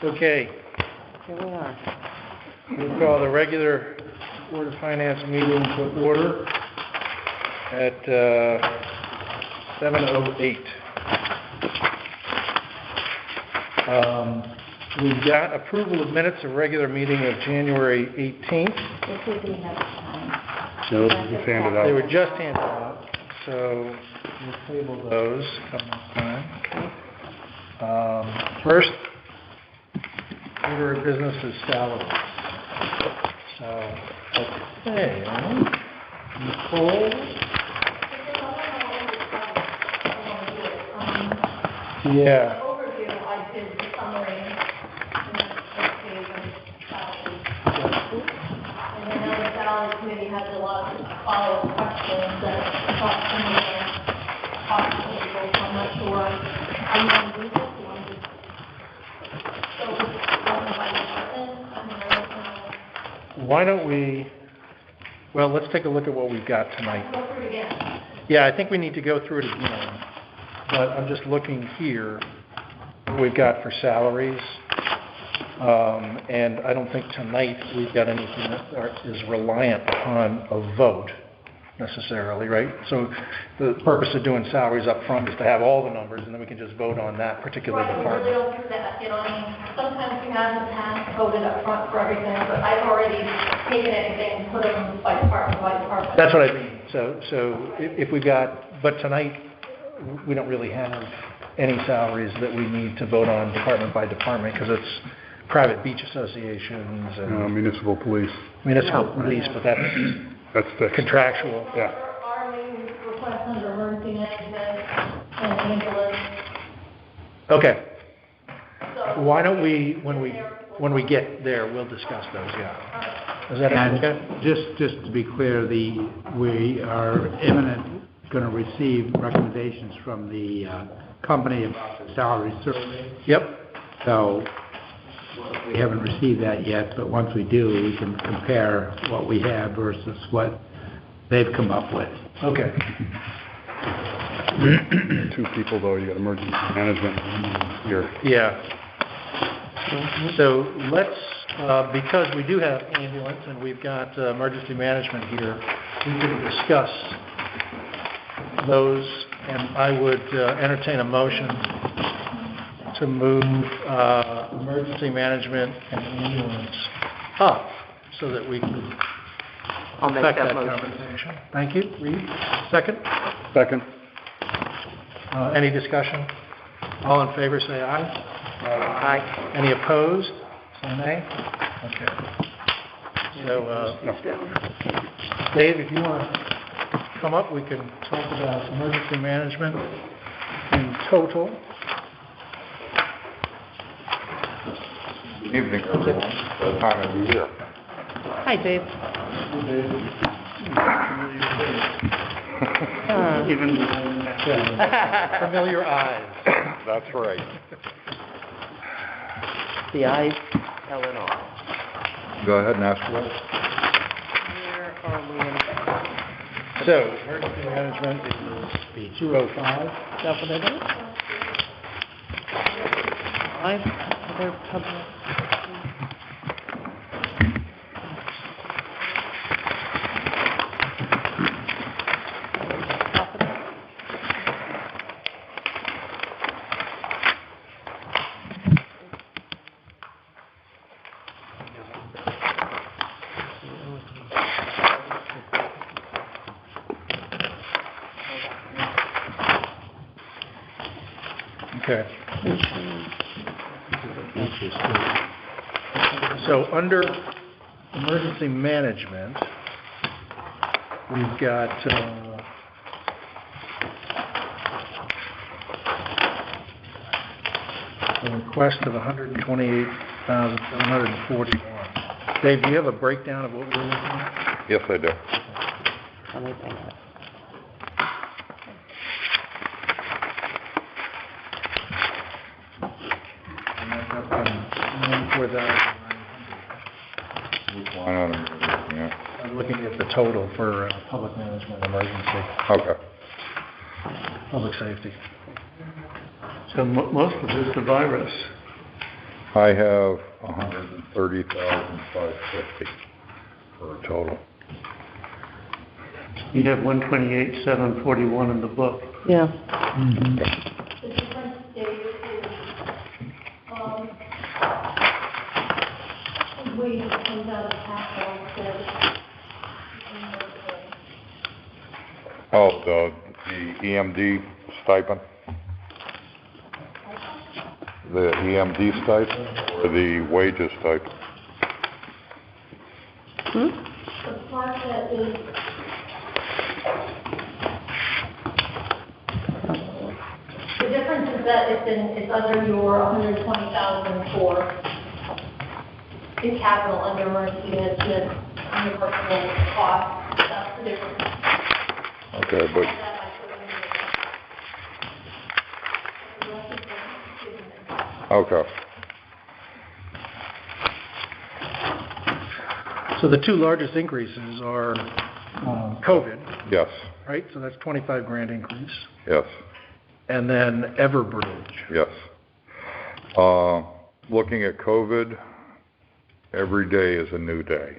Okay. Here we are. We'll call the regular Board of Finance meeting to order at 7:08. We've got approval of minutes of regular meeting of January 18th. This would be enough time. No, just handed out. They were just handed out, so we'll table those a couple of times. First order of business is salaries. So, okay, Nicole. Yeah. Overview, I did the summary in this page on salaries. And I know the salary committee has a lot of follow-up questions that talk some of the cost tables. I'm not sure. I'm going to do this. You want to just go by department? Why don't we, well, let's take a look at what we've got tonight. Go through it again. Yeah, I think we need to go through it again, but I'm just looking here, what we've got for salaries, and I don't think tonight we've got anything that is reliant upon a vote necessarily, right? So the purpose of doing salaries up front is to have all the numbers, and then we can just vote on that particular Right, we department. really don't do that, you know, I mean, sometimes we have in the past voted up front for everything, but I've already taken everything and put them by department by department. That's what I mean. So if we've got, but tonight, we don't really have any salaries that we need to vote on department by department, because it's private beach associations and Municipal police. municipal police, but that's That's contractual. Yeah. Our main request under emergency management and ambulance. Okay. So Why don't we, when we get there, we'll discuss those, yeah. Is that And okay? just to be clear, we are going to receive recommendations from the company about the salary survey. Yep. So we haven't received that yet, but once we do, we can compare what we have versus what they've come up with. Okay. Two people, though. You got emergency management here. Yeah. So let's, because we do have ambulance and we've got emergency management here, we can discuss those, and I would entertain a motion to move emergency management and ambulance up so that we can I'll make affect that that motion. conversation. Thank you. Reed, second. Second. Any discussion? All in favor, say aye. Aye. Any opposed? Say nay. Okay. So, Dave, if you want to come up, we can talk about emergency management in total. Good evening, everyone. The time of the year. Hi, Dave. Familiar eyes. That's right. The eyes tell it all. Go ahead and ask what. Where are we in? So, emergency management is 205. Is that what it is? Five other public. Okay. So under emergency management, we've got a request of $128,741. Dave, do you have a breakdown of what we're looking at? Yes, I do. Let me think. And that's up in 94,900. Which line item are you looking at? I'm looking at the total for public management emergency, Okay. public safety. So most of it is the virus. I have 130,550 for a total. You have 128,741 in the book. Yeah. Mhm. The difference, Dave, is, we comes out of capital instead Oh, the EMD stipend? The EMD stipend or the wages stipend? Hmm? the part that is, the difference is that it's under your 120,000 for in capital under emergency management, under personal cost, that's the difference. Okay, but, That I put in the rest of the- okay, So the two largest increases are COVID, yes, right? So that's 25 grand increase. yes, And then Everbridge. yes. Looking at COVID, every day is a new day.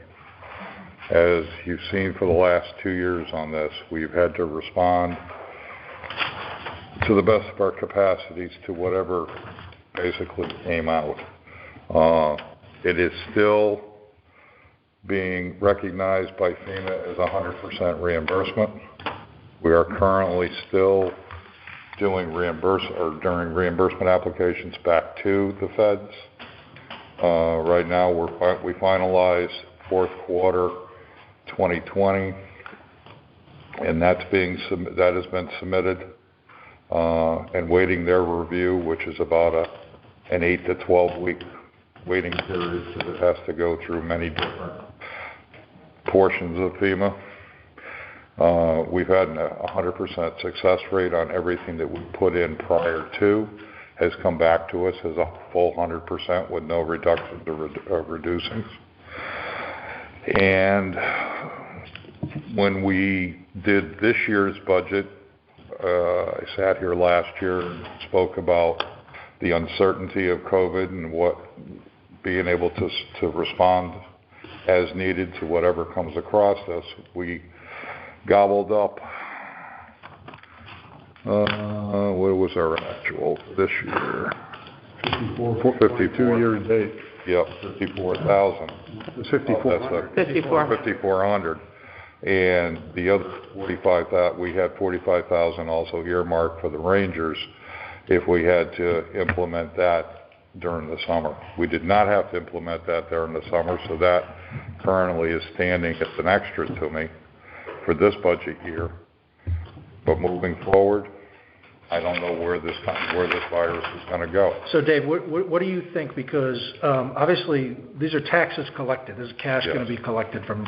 As you've seen for the last 2 years on this, we've had to respond to the best of our capacities to whatever basically came out. It is still being recognized by FEMA as 100% reimbursement. We are currently still doing during reimbursement applications back to the feds. Right now, we finalized fourth quarter 2020, and that has been submitted and waiting their review, which is about an 8 to 12 week waiting period, because it has to go through many different portions of FEMA. We've had a 100% success rate on everything that we put in prior to, has come back to us as a full 100% with no reductions or reducings. And when we did this year's budget, I sat here last year and spoke about the uncertainty of COVID and being able to respond as needed to whatever comes across us. We gobbled up, what was our actual this year? 52 year to date. Yep, 54,000. 5,400. 5,400. And the other 45,000, we had 45,000 also earmarked for the Rangers if we had to implement that during the summer. We did not have to implement that during the summer, so that currently is standing as an extra to me for this budget year. But moving forward, I don't know where this virus is going to go. So Dave, what do you think? Because obviously these are taxes collected. This is cash Yes. going to be collected from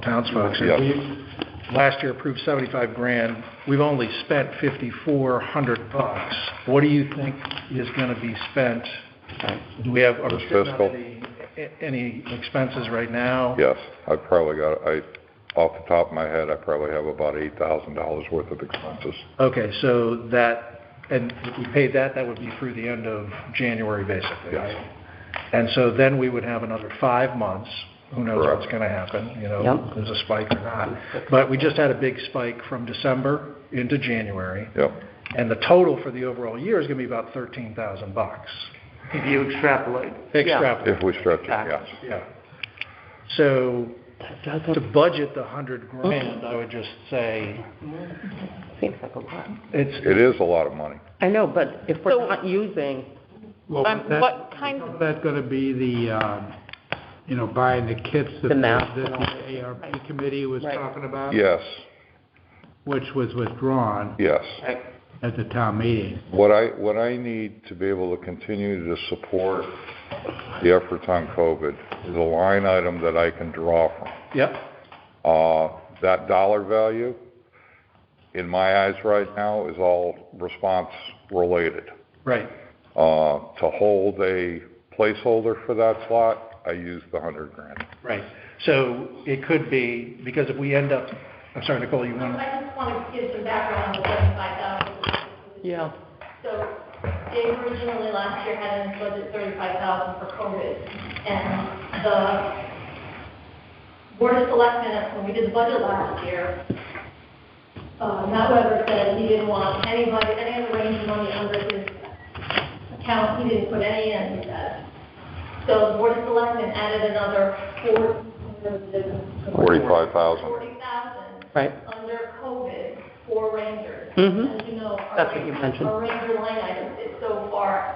townsfolk. Yes. We last year approved 75 grand. We've only spent $5,400. What do you think is going to be spent? Do we have are we This sitting fiscal? on any expenses right now? Yes, I've probably got, off the top of my head, I probably have about $8,000 worth of expenses. Okay, so and if we paid that would be through the end of January, basically. Yes. And so then we would have another 5 months. Who knows Correct. what's going to happen, Yep. if there's a spike or not. But we just had a big spike from December into January. Yep. And the total for the overall year is going to be about $13,000. If you extrapolate. Extrapolate. If we stretch it, yes. Yeah. So That to doesn't budget the 100 grand, I would just say seem like a lot. It is a lot of money. I know, but if we're So- not using, Well, what kind of, that's gonna be the, buying the kits that The masks that and all the ARP committee was Right. talking about, Yes, which was withdrawn yes. at the town meeting. What I need to be able to continue to support the efforts on COVID is a line item that I can draw from. Yep. That dollar value, in my eyes right now, is all response related. Right. To hold a placeholder for that slot, I use the 100 grand. Right. So it could be, because if we end up, I'm sorry, Nicole, you want to? I just want to give some background on the 75,000. yeah, So Dave originally last year had in his budget $35,000 for COVID, and the Board of Selectmen, when we did the budget last year, Matt Weber said he didn't want any of the range money under his account. He didn't put any in, he said. So the Board of Selectmen added another $45,000. Right. under COVID for Rangers. Mhm. As you know, That's what you mentioned. Our Ranger line item is so far,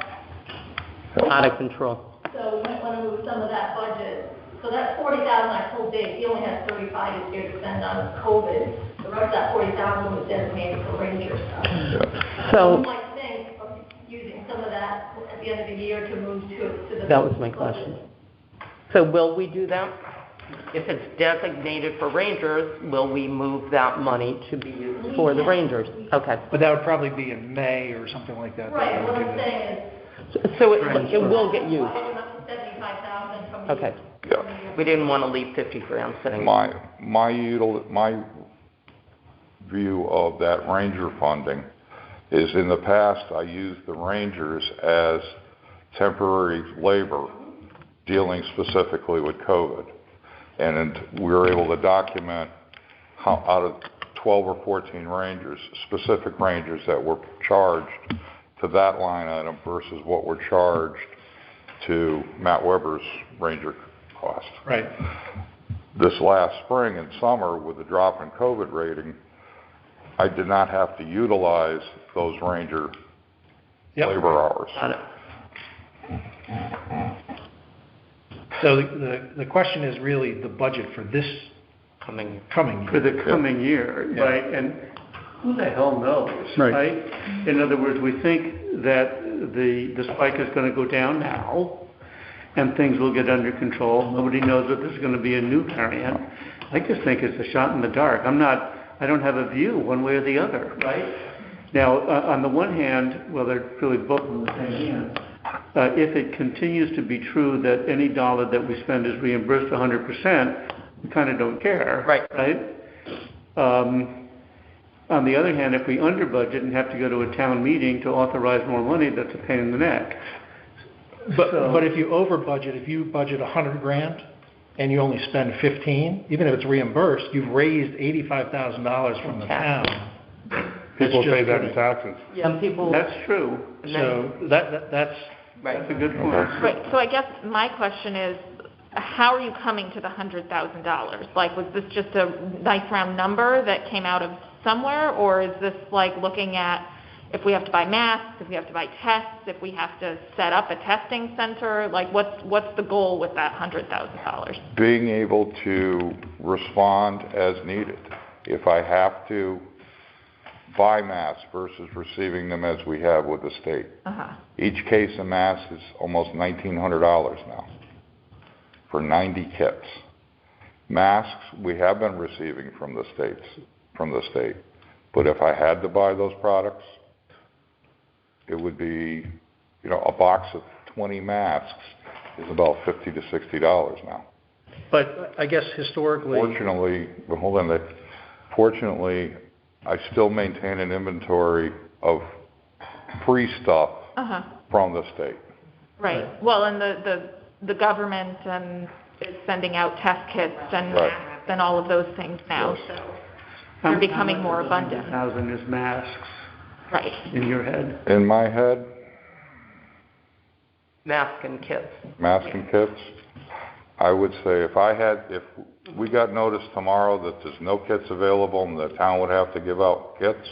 Out of control. so we might want to move some of that budget. So that 40,000, I told Dave, he only has 35 this year to spend on COVID. The rest of that 40,000 was designated for Ranger stuff. So, You might think of using some of that at the end of the year to move to the. that was my question. So will we do that? If it's designated for Rangers, will we move that money to be used for the Rangers? Okay. But that would probably be in May or something like that. Right, that we what would I'm do that. saying is. So it will get used. Going up to 75,000 from the. Okay. Yeah. We didn't want to leave 50 grand sitting. My view of that ranger funding is in the past, I used the rangers as temporary labor dealing specifically with COVID. And we were able to document how out of 12 or 14 rangers, specific rangers that were charged to that line item versus what were charged to Matt Weber's ranger cost. Right. This last spring and summer with the drop in COVID rating, I did not have to utilize those ranger Yep. labor hours. Got it. So the question is really the budget for this Coming. coming For year. the coming year, Yeah. right? And who the hell knows, Right. right? In other words, we think that the spike is gonna go down now, and things will get under control. Nobody knows that there's gonna be a new variant. I just think it's a shot in the dark. I don't have a view one way or the other, right? Now, on the one hand, well, they're really both in the same hand. If it continues to be true that any dollar that we spend is reimbursed 100%, we kind of don't care. Right. Right? On the other hand, if we under budget and have to go to a town meeting to authorize more money, that's a pain in the neck. But if you over budget, if you budget 100 grand and you only spend 15, even if it's reimbursed, you've raised $85,000 from the town. People It's pay just that gonna- in taxes. Yeah, people. That's true. So that's, Right. That's a good point. Right, so I guess my question is, how are you coming to the $100,000? Like, was this just a nice round number that came out of somewhere, or is this like looking at if we have to buy masks, if we have to buy tests, if we have to set up a testing center? Like, what's the goal with that $100,000? Being able to respond as needed. If I have to buy masks versus receiving them as we have with the state. Uh-huh. Each case of masks is almost $1,900 now for 90 kits. Masks we have been receiving from the state. But if I had to buy those products, it would be, a box of 20 masks is about $50 to $60 now. but I guess historically. Fortunately, I still maintain an inventory of free stuff Uh-huh. from the state. Right. Well, and the government is sending out test kits and Right. masks and all of those things now, Yes. so they're becoming more abundant. 100,000 is masks Right. in your head. In my head, Mask and kits. mask and kits, I would say if we got notice tomorrow that there's no kits available and the town would have to give out kits,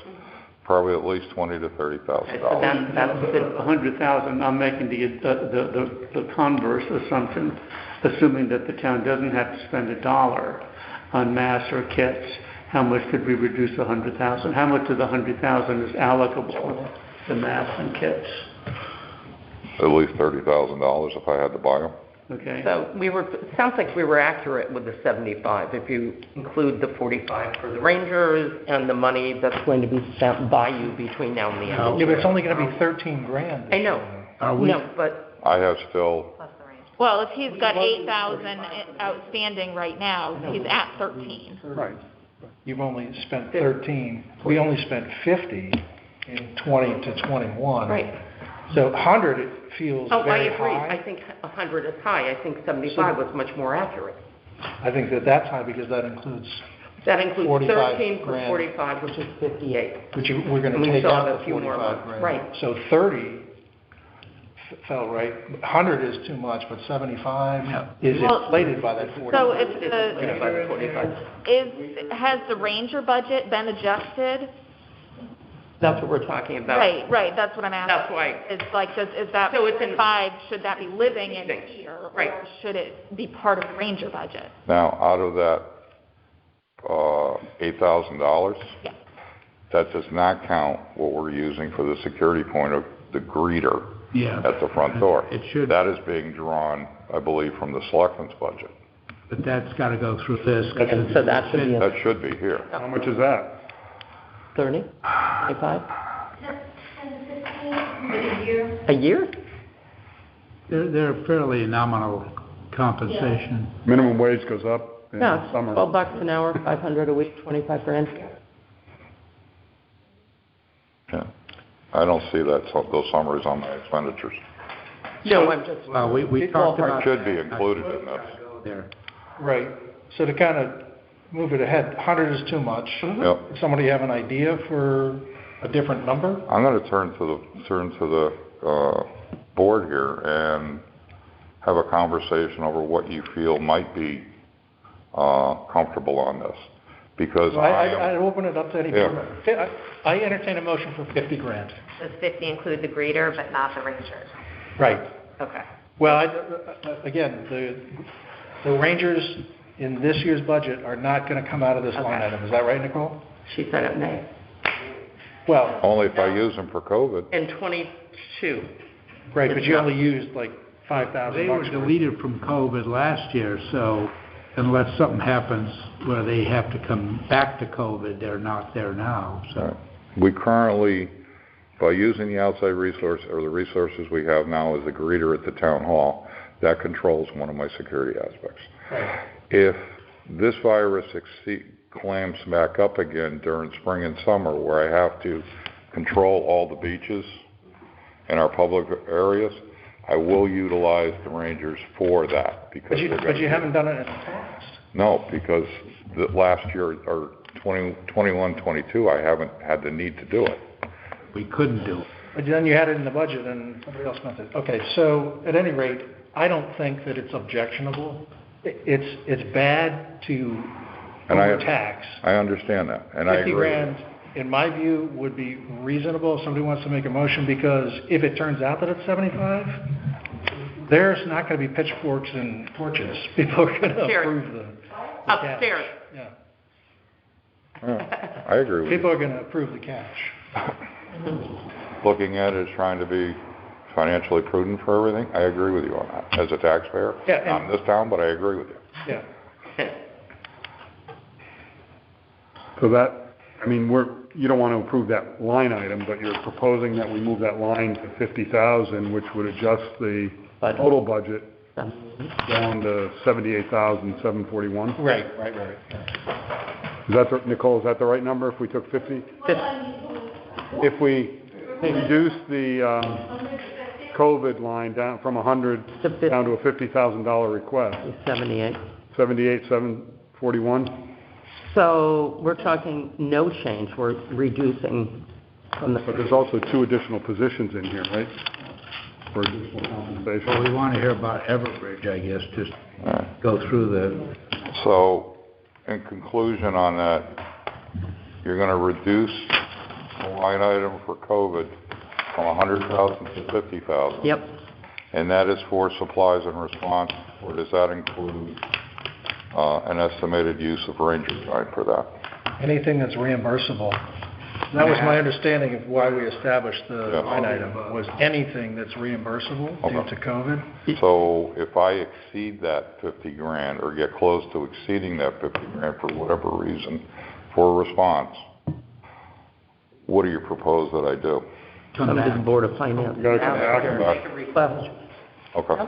probably at least $20,000 to $30,000. So that's the 100,000, I'm making the converse assumption, assuming that the town doesn't have to spend $1 on masks or kits. How much could we reduce 100,000? How much of the 100,000 is allocable to masks and kits? At least $30,000 if I had to buy them. Okay? So it sounds like we were accurate with the 75, if you include the 45 for the Rangers and the money that's going to be spent by you between now and the end of the Yeah, but year. it's only going to be 13 grand. I know. No, but I have still, Well, if he's got 8,000 outstanding right now, he's at 13. Right. You've only spent 13. We only spent 50 in 20 to 21. Right. So 100, it feels Oh, I very agree. high. I think 100 is high. I think 75 was much more accurate. I think that that's high because that includes, That includes 45 13 for grand. 45, which is 58. which we're going And we to take still out have a the few more 45 months. grand. Right. So 30 felt right. 100 is too much, but 75 is Well, inflated by that 45. So if It's inflated by the 45. has the Ranger budget been adjusted? That's what we're talking about. Right, that's what I'm asking. That's why. It's like, is that So it's in- 5, should that be living in Living, here? right. Or should it be part of the Ranger budget? Now, out of that, $8,000, Yeah. that does not count what we're using for the security point of the greeter Yeah. at the front door. It should, That is being drawn, I believe, from the selectmen's budget. but that's got to go through this. And so that should be a That should be here. How much is that? 30, 25? 10 to 15 for the year. A year? They're fairly nominal compensation. Minimum wage goes up in Yeah, it's summer. $12 an hour, 500 a week, 25 grand. Yeah. I don't see that, those summaries on my expenditures. No, I'm just, Well, we It's talked ballpark. about. Should be included in this. There. Right. So to kind of move it ahead, 100 is too much. Yep. Does somebody have an idea for a different number? I'm going to turn to the board here and have a conversation over what you feel might be comfortable on this, because I'd open it up to any Yeah. board. I entertain a motion for 50 grand. Does 50 include the greeter but not the Rangers? Right. Okay. Well, again, the Rangers in this year's budget are not going to come out of this line Okay. item. Is that right, Nicole? she said it May. Well, only if I use them for COVID. In 22. right, but you only used like 5,000 They were bucks. deleted from COVID last year, so unless something happens where they have to come back to COVID, they're not there now, so. We currently, by using the outside resource, or the resources we have now as a greeter at the town hall, that controls one of my security aspects. Right. If this virus clamps back up again during spring and summer, where I have to control all the beaches in our public areas, I will utilize the Rangers for that, because But you haven't done it in the past. No, because the last year, or 21, 22, I haven't had the need to do it. We couldn't do it. But then you had it in the budget and somebody else spent it. Okay, so at any rate, I don't think that it's objectionable. It's bad to And overtax. I understand that, and I 50 agree. grand, in my view, would be reasonable if somebody wants to make a motion, because if it turns out that it's 75, there's not going to be pitchforks and torches. People are going to Upstairs. approve the cash. Upstairs. Yeah. Yeah, I agree with People you. are going to approve the cash. Looking at it as trying to be financially prudent for everything, I agree with you on that, as a taxpayer. Yeah, and- Not in this town, but I agree with you. Yeah. So that, I mean, you don't want to approve that line item, but you're proposing that we move that line to 50,000, which would adjust the Budget. total budget down to 78,741. Right. Is that, Nicole, is that the right number if we took 50? If we reduce the COVID line down from 100 down to a $50,000 request, 78. 78,741? So we're talking no change, we're reducing from But the, there's also 2 additional positions in here, right? For additional Well, compensation. we want to hear about Everbridge, I guess, just All right. go through the, So, in conclusion on that, you're going to reduce the line item for COVID from 100,000 to 50,000. yep. And that is for supplies and response, or does that include an estimated use of Ranger time for that? Anything that's reimbursable. That was my understanding of why we established the Yeah. line item, was anything that's reimbursable due Okay. to COVID. So if I exceed that 50 grand, or get close to exceeding that 50 grand for whatever reason, for a response, what do you propose that I do? Come to the Board of Finance. You gotta come back. and make a request. Okay.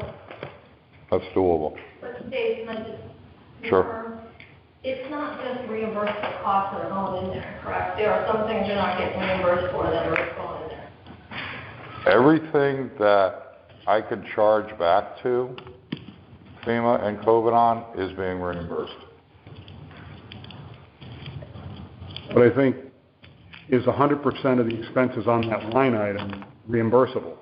That's doable. But Dave, can I just Sure. confirm? It's not just reimbursable costs that are going in there, correct? There are some things you're not getting reimbursed for that are going in there. Everything that I could charge back to FEMA and COVID on is being reimbursed. But I think, is 100% of the expenses on that line item reimbursable?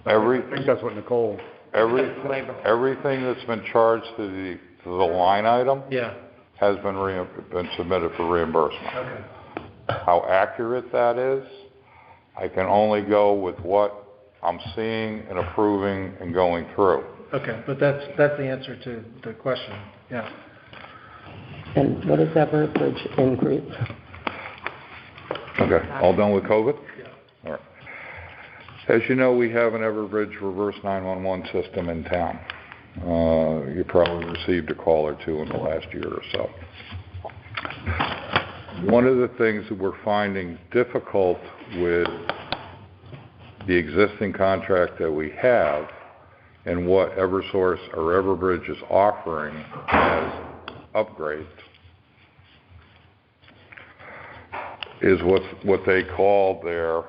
I think that's what Nicole... Everything that's been charged to the line item Yeah, has been submitted for reimbursement. okay. How accurate that is, I can only go with what I'm seeing and approving and going through. Okay, but that's the answer to the question, yeah. And what is that verbiage increase? Okay, all done with COVID? Yeah. All right. As you know, we have an Everbridge reverse 911 system in town. You probably received a call or two in the last year or so. One of the things that we're finding difficult with the existing contract that we have and what Eversource or Everbridge is offering as upgrades is what they call their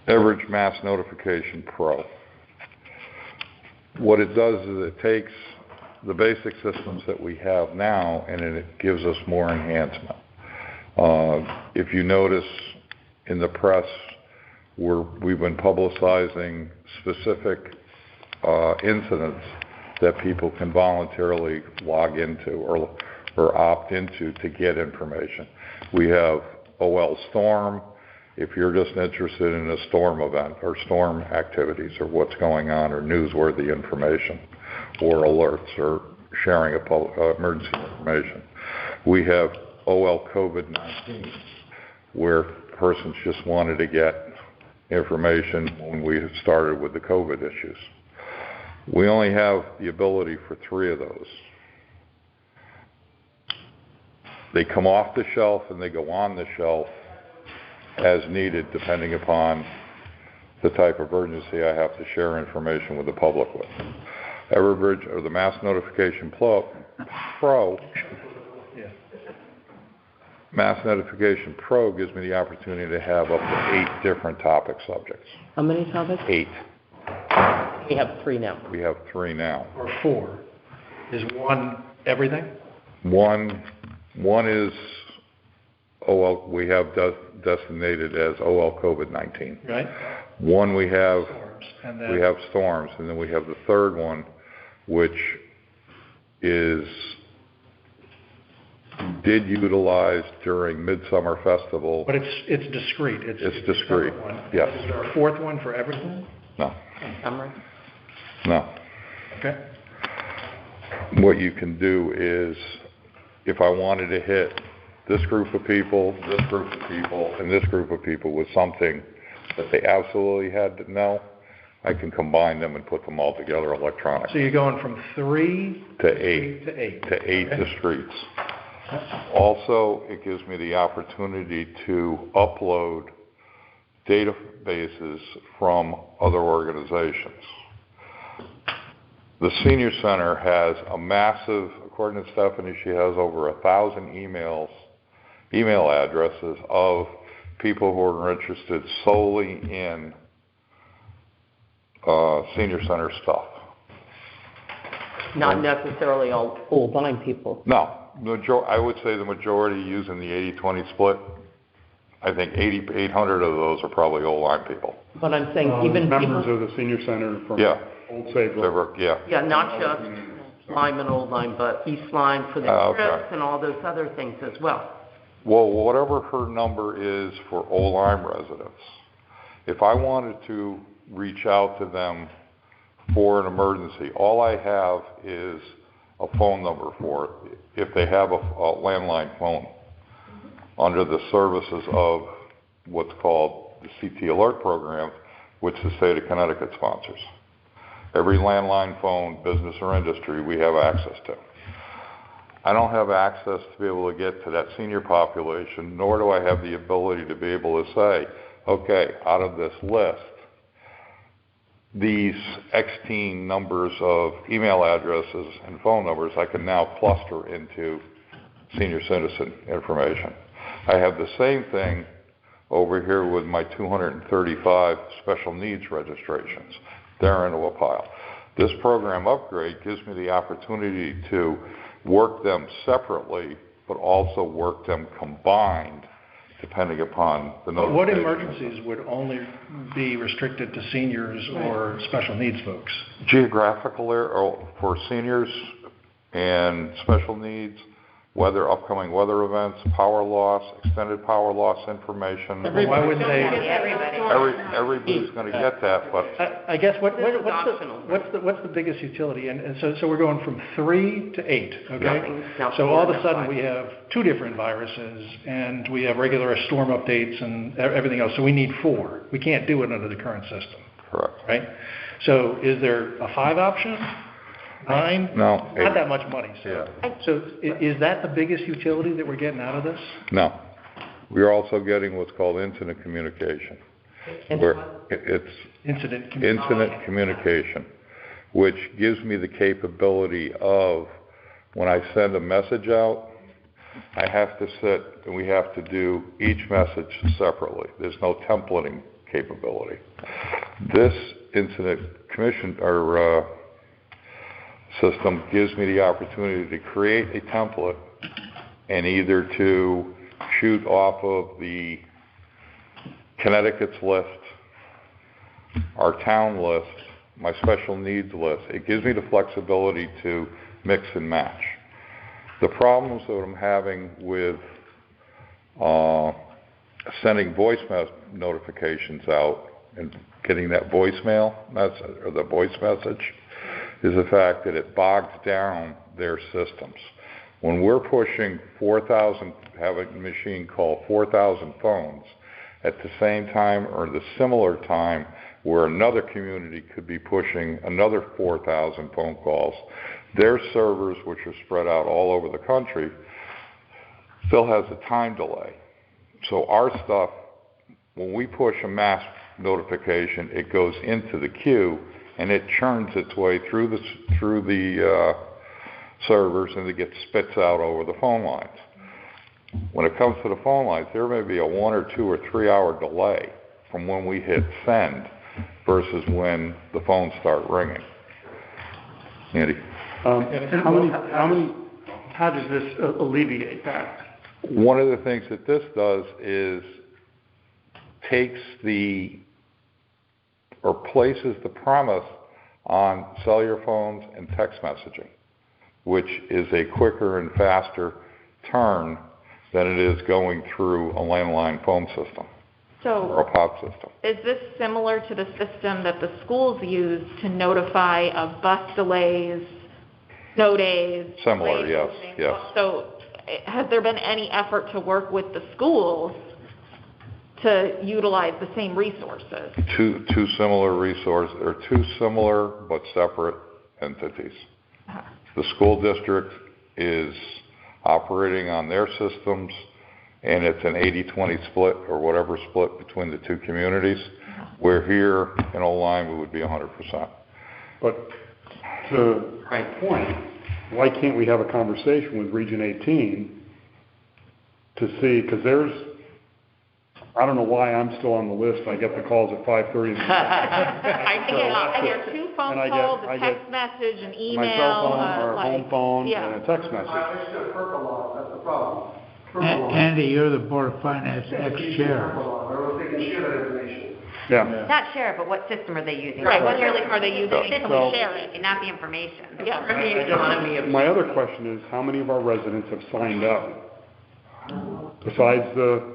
Everbridge Mass Notification Pro. What it does is it takes the basic systems that we have now and it gives us more enhancement. If you notice in the press, we've been publicizing specific incidents that people can voluntarily log into or opt into to get information. We have OL Storm. If you're just interested in a storm event or storm activities or what's going on or newsworthy information or alerts or sharing emergency information. We have OL COVID-19 where persons just wanted to get information when we started with the COVID issues. We only have the ability for 3 of those. They come off the shelf and they go on the shelf as needed depending upon the type of emergency I have to share information with the public with. Everbridge or the Mass Notification Pro Mass Notification Pro gives me the opportunity to have up to 8 different topic subjects. How many topics? 8. We have 3 now. We have 3 now. Or 4. Is 1 everything? One is OL, we have designated as OL COVID-19. Right. 1 we have Storms. And then, we have storms, and then we have the 3rd one, which did utilize during Midsummer Festival. but it's discrete. It's discrete, a separate one. yes. Is there a 4th one for everything? No, Summary? no. Okay. What you can do is, if I wanted to hit this group of people, this group of people, and this group of people with something that they absolutely had to know, I can combine them and put them all together So electronically. you're going from 3 To 8. to 8. To 8 Okay. discretes. Also, it gives me the opportunity to upload databases from other organizations. The Senior Center has a massive, according to Stephanie, she has over 1,000 email addresses of people who are interested solely in Senior Center stuff. Not necessarily all old blind people. No, I would say the majority using the 80-20 split. I think 800 of those are probably old line people. But I'm saying even members people... of the Senior Center from Yeah. Old Saybrook. Yeah. Yeah, not just Lyme and Old Lyme, but East Lyme for the Okay. trips and all those other things as well. Well, whatever her number is for Old Lyme residents, if I wanted to reach out to them for an emergency, all I have is a phone number for it. If they have a landline phone under the services of what's called the CT Alert Program, which the state of Connecticut sponsors. Every landline phone, business or industry, we have access to. I don't have access to be able to get to that senior population, nor do I have the ability to be able to say, okay, out of this list, these X-teen numbers of email addresses and phone numbers I can now cluster into senior citizen information. I have the same thing over here with my 235 special needs registrations. They're into a pile. This program upgrade gives me the opportunity to work them separately, but also work them combined, depending upon the notification. What emergencies would only be restricted to seniors or special needs folks? Geographical area for seniors and special needs, upcoming weather events, power loss, extended power loss information. Why wouldn't they? Everybody's going to get that, but I guess what's the biggest utility? And so we're going from 3 to 8, okay? So all of a sudden we have 2 different viruses, and we have regular storm updates and everything else. So we need 4. We can't do it under the current system. correct. Right? So is there a 5 option? 9? No. Not that much money. Yeah. So is that the biggest utility that we're getting out of this? No. We're also getting what's called incident communication. Where it's Incident communication, which gives me the capability of, when I send a message out, I have to sit and we have to do each message separately. There's no templating capability. This incident system gives me the opportunity to create a template and either to shoot off of the Connecticut's list, our town list, my special needs list. It gives me the flexibility to mix and match. The problems that I'm having with sending voice notifications out and getting that voicemail message or the voice message is the fact that it bogs down their systems. When we're pushing 4,000, have a machine call 4,000 phones at the same time or the similar time where another community could be pushing another 4,000 phone calls, their servers, which are spread out all over the country, still has a time delay. So our stuff, when we push a mass notification, it goes into the queue and it churns its way through the servers and it gets spits out over the phone lines. When it comes to the phone lines, there may be a 1 or 2 or 3 hour delay from when we hit send versus when the phones start ringing. Andy? How does this alleviate that? One of the things that this does is takes places the promise on cellular phones and text messaging, which is a quicker and faster turn than it is going through a landline phone system or a POP system. Is this similar to the system that the schools use to notify of bus delays, snow days? Similar, yes. So has there been any effort to work with the schools to utilize the same resources? Two similar resources, or 2 similar but separate entities. Uh-huh. The school district is operating on their systems, and it's an 80-20 split or whatever split between the 2 communities. Uh-huh. Where here in Old we would be 100%. But to my point, why can't we have a conversation with Region 18 to see, because I don't know why I'm still on the list. I get the calls at 5:30. I get 2 phone calls, a text message, an email. My cell phone or a home phone yeah. and a text message. There's a purple law, that's the problem. Andy, you're the Board of Finance ex-chair. They can share that information. Yeah. Not share, but what system are they using? Right, what are they using? The Can system, we share it? and not the information. Yeah. My other question is, how many of our residents have signed up? Besides the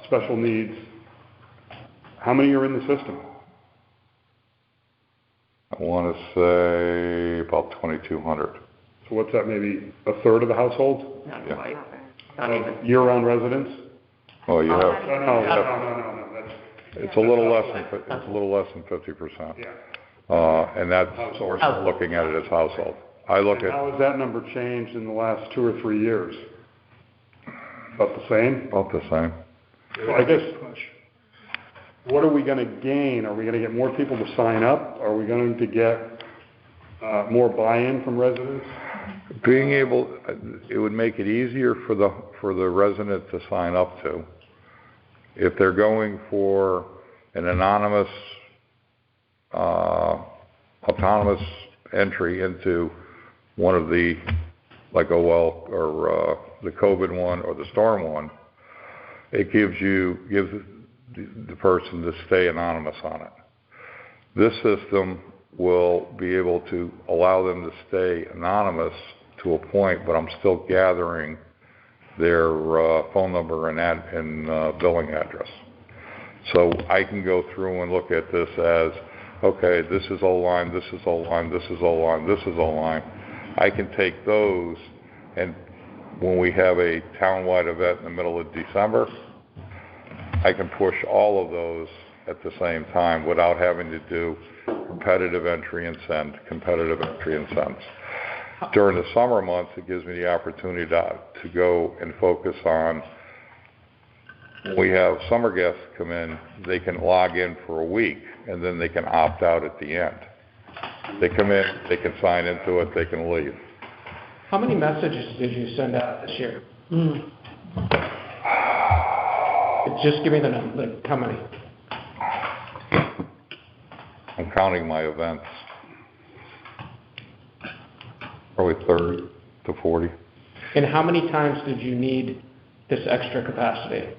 special needs, how many are in the system? I want to say about 2,200. So what's that, maybe a third of the households? Not Yeah. quite. Not even. Year-round residents? Well, you have, No. it's a little less than 50%. Yeah. And that's looking at it as household. I look at How has that number changed in the last 2 or 3 years? About the same? about the same. So I guess what are we gonna gain? Are we gonna get more people to sign up? Are we going to get more buy-in from residents? Being able, it would make it easier for the resident to sign up to. If they're going for an anonymous, autonomous entry into one of the, like OL or the COVID one or the storm one, it gives the person to stay anonymous on it. This system will be able to allow them to stay anonymous to a point, but I'm still gathering their phone number and billing address. So I can go through and look at this as, okay, this is O-line, this is O-line, this is O-line, this is O-line. I can take those, and when we have a townwide event in the middle of December, I can push all of those at the same time without having to do competitive entry and send, competitive entry and send. During the summer months, it gives me the opportunity to go and focus on, when we have summer guests come in, they can log in for a week, and then they can opt out at the end. They come in, they can sign into it, they can leave. How many messages did you send out this year? Just give me the number, how many? I'm counting my events. Probably 30 to 40. And how many times did you need this extra capacity?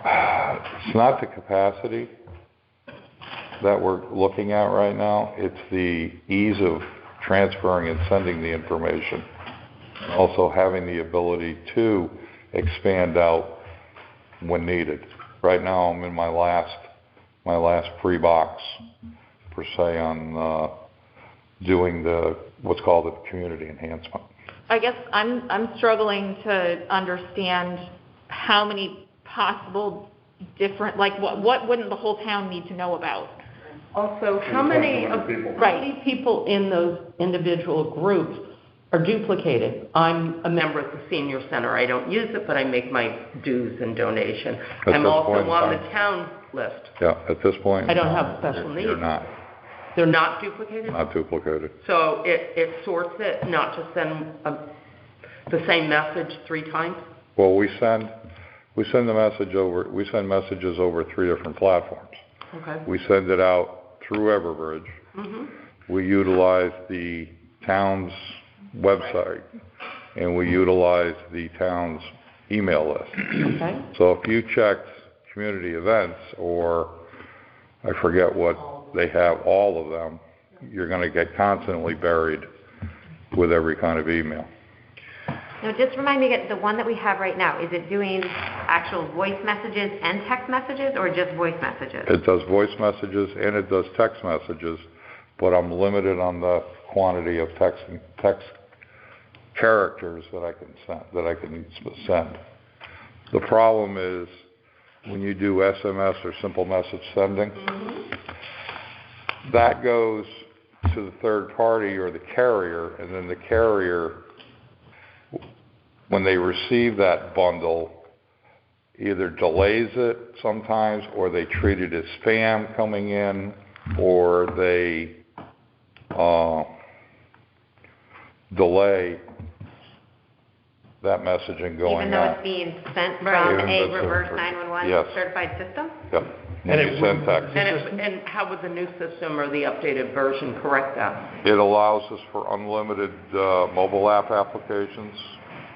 It's not the capacity that we're looking at right now. It's the ease of transferring and sending the information. Also having the ability to expand out when needed. Right now I'm in my last pre-box per se on doing what's called the community enhancement. I guess I'm struggling to understand how many possible different, like what wouldn't the whole town need to know about? Also, how many people in those individual groups are duplicated? I'm a member of the senior center. I don't use it, but I make my dues and donation. I'm also on the town list. Yeah, at this point. I don't have special needs. You're not. They're not duplicated? Not duplicated. So it sorts it not to send the same message 3 times? Well, we send messages over 3 different platforms. Okay. We send it out through Everbridge. Mm-hmm. We utilize the town's website, and we utilize the town's email list. Okay. So if you checked community events, or I forget what they have, all of them, you're going to get constantly buried with every kind of email. Now, just remind me again, the one that we have right now, is it doing actual voice messages and text messages, or just voice messages? It does voice messages and it does text messages, but I'm limited on the quantity of text characters that I can send. The problem is when you do SMS or simple message sending, that goes to the third party or the carrier, and then the carrier, when they receive that bundle, either delays it sometimes, or they treat it as spam coming in, or they delay that messaging going Even though out. it's being sent from Even a though it's reverse sent- 911 yes. certified system? Yep. And you send text. And how would the new system or the updated version correct that? It allows us for unlimited mobile app applications.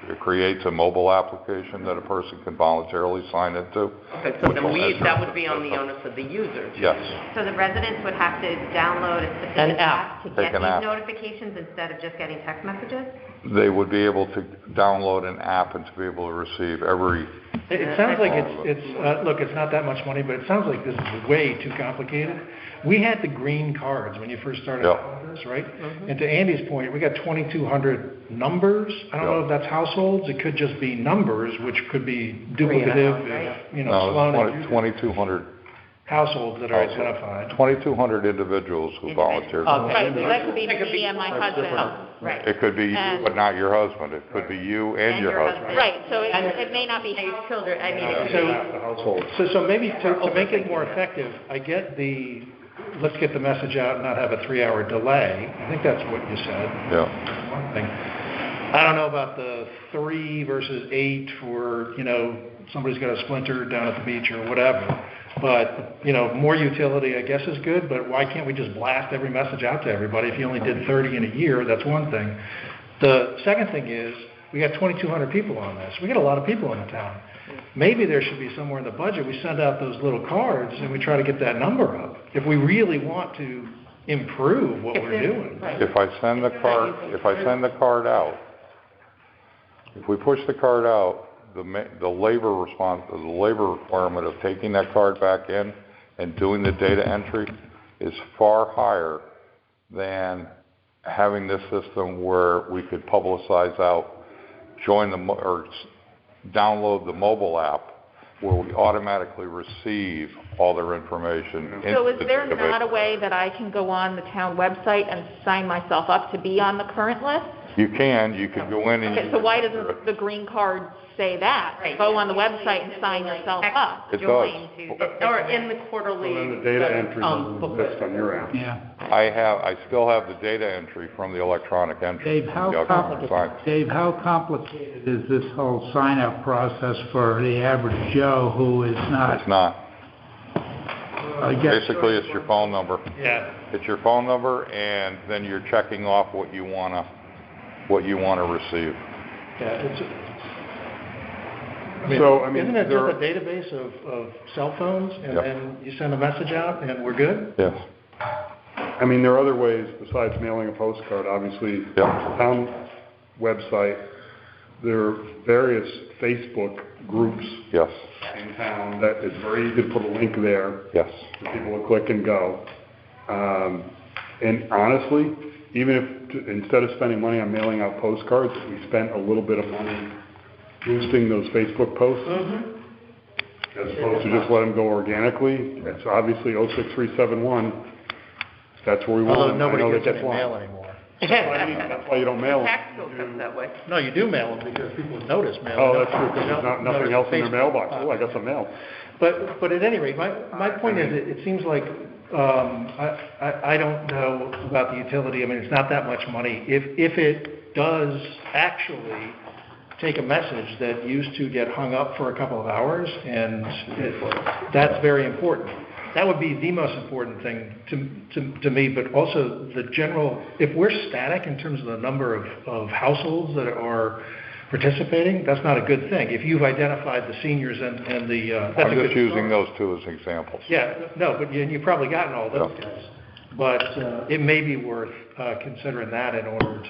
It creates a mobile application that a person can voluntarily sign into. Okay, so then that would be on the onus of the user. Yes. So the residents would have to download a An specific app. app to Take get an these app. notifications instead of just getting text messages? They would be able to download an app and to be able to receive every... It sounds like look, it's not that much money, but it sounds like this is way too complicated. We had the green cards when you first started out with this, right? And to Andy's point, we got 2,200 numbers. I don't know if that's households. It could just be numbers, which could be duplicative, Right. if, No, Sloan it's 2,200 households that are identified. 2,200 individuals who volunteered. Right, so that could be me and my husband. Right. It could be you, but not your husband. It could be you and your husband. Right, so it may not be. And your children, I mean, So maybe to make it more effective, I get let's get the message out and not have a 3-hour delay. I think that's what you said. Yeah. That's one thing. I don't know about the 3 versus 8 for, somebody's got a splinter down at the beach or whatever. But, more utility, I guess, is good, but why can't we just blast every message out to everybody? If you only did 30 in a year, that's one thing. The second thing is, we got 2,200 people on this. We got a lot of people in the town. Maybe there should be somewhere in the budget, we send out those little cards and we try to get that number up. If we really want to improve what we're doing. If I send the card out, if we push the card out, the labor requirement of taking that card back in and doing the data entry is far higher than having this system where we could publicize out, or download the mobile app where we automatically receive all their information. So is there not a way that I can go on the town website and sign myself up to be on the current list? You could go in and... Okay, so why doesn't the green card say that? Right. Go on the website and sign yourself up. It does. Or in the quarterly. So then the data entry doesn't exist on your app. Yeah. I still have the data entry from the electronic entry. Dave, how complicated is this whole sign-up process for the average Joe who is not? It's not. I guess. Basically, it's your phone number. Yeah. It's your phone number, and then you're checking off what you wanna receive. Yeah, isn't it just a database of cell phones, and then you send a message out, and we're good? Yes. I mean, there are other ways besides mailing a postcard. Obviously, the town website, there are various Facebook groups in town that it's very easy to put a link there. Yes. For people to click and go. And honestly, even if instead of spending money on mailing out postcards, we spent a little bit of money boosting those Facebook posts, as opposed to just let them go organically. It's obviously 06371. That's where we want them. Although nobody gets any mail anymore. That's why you don't mail them. Tax bill comes that way. No, you do mail them because people notice mail. Oh, that's true, because there's nothing else in their mailbox. Oh, I got some mail. But at any rate, my point is, it seems like, I don't know about the utility. I mean, it's not that much money. If it does actually take a message that used to get hung up for a couple of hours, and that's very important. That would be the most important thing to me, but also the general, if we're static in terms of the number of households that are participating, that's not a good thing. If you've identified the seniors and the... I'm just using those two as examples. Yeah, no, but you've probably gotten all those guys. But it may be worth considering that in order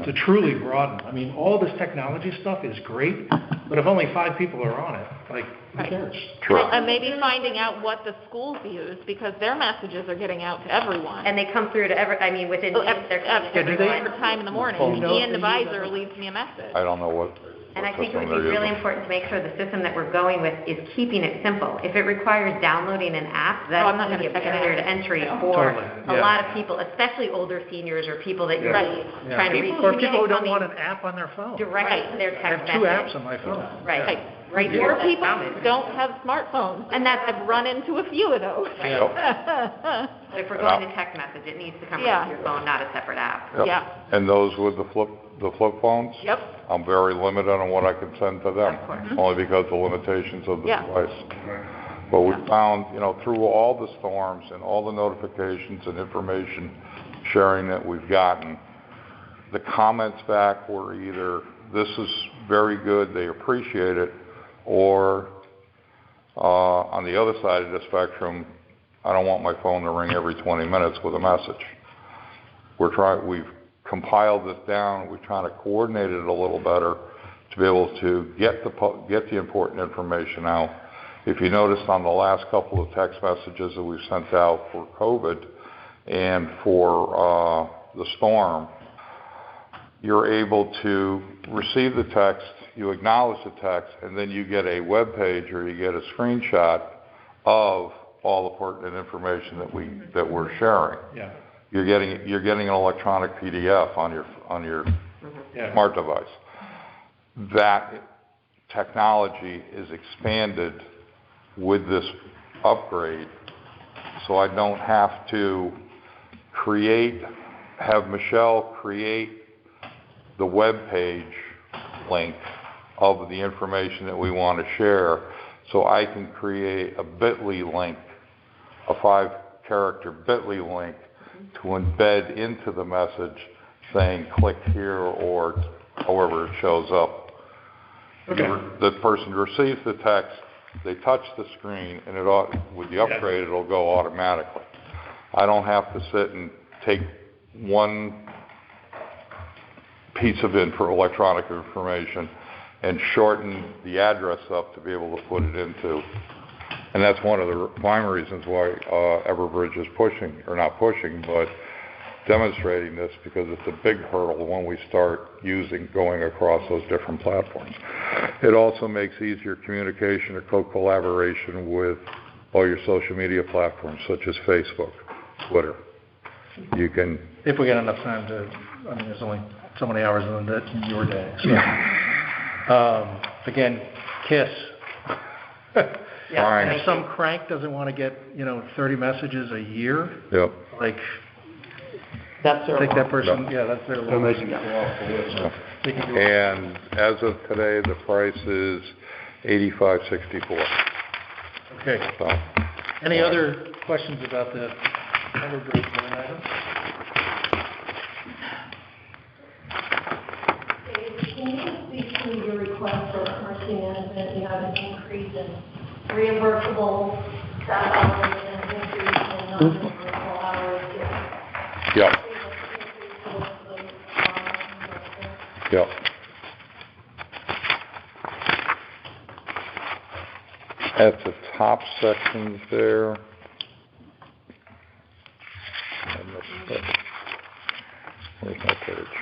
to truly broaden. I mean, all this technology stuff is great, but if only 5 people are on it, who cares? True. And maybe finding out what the schools use, because their messages are getting out to everyone. and they come through to within minutes, they're coming to Every everyone. time in the morning. Ian, the advisor, leaves me a message. I don't know what And I think it system would be they're really using. important to make sure the system that we're going with is keeping it simple. If it requires downloading an app, that's I'm not going to be a gonna check it barrier to out. entry for Totally, a lot of people, especially older seniors or people that you're Right. trying to reach. Or people who don't want an app on their phone. Directly to their I have text 2 message. apps on my phone. Right. Right. More there. people don't have smartphones, and I've run into a few of those. But if we're going to text message, it needs to come right to your phone, not a separate app. Yep. Yeah. And those with the flip phones? Yep. I'm very limited on what I can send to them. Of course. Only because of the limitations of the Yeah. device. But we found, through all the storms and all the notifications and information sharing that we've gotten, the comments back were either, this is very good, they appreciate it, or on the other side of the spectrum, I don't want my phone to ring every 20 minutes with a message. We've compiled this down, we're trying to coordinate it a little better to be able to get the important information out. If you noticed on the last couple of text messages that we've sent out for COVID and for the storm, you're able to receive the text, you acknowledge the text, and then you get a web page or you get a screenshot of all the pertinent information that we're sharing. Yeah. You're getting an electronic PDF on your Yeah. smart device. That technology is expanded with this upgrade, so I don't have to have Michelle create the web page link of the information that we want to share, so I can create a bit.ly link, a 5-character bit.ly link to embed into the message saying click here or however it shows up. Okay. The person receives the text, they touch the screen, and with the upgrade it'll go automatically. I don't have to sit and take one piece of electronic information and shorten the address up to be able to put it into. And that's one of the prime reasons why Everbridge is demonstrating this, because it's a big hurdle when we start going across those different platforms. It also makes easier communication or collaboration with all your social media platforms, such as Facebook, Twitter. You can... If we get enough time there's only so many hours in your day. So. Again, KISS. Fine. If some crank doesn't want to get, 30 messages a year, Yep. That's their I think that law. person, that's their law. And they can go off the list. They can do And as of today, the price is $85.64. Okay. So, Any other questions about the Everbridge line item? Dave, can you speak to your request for emergency management? You have an increase in reimbursable staff hours and increase in non-reimbursable hours. yep. Yep. At the top sections there, where's my page?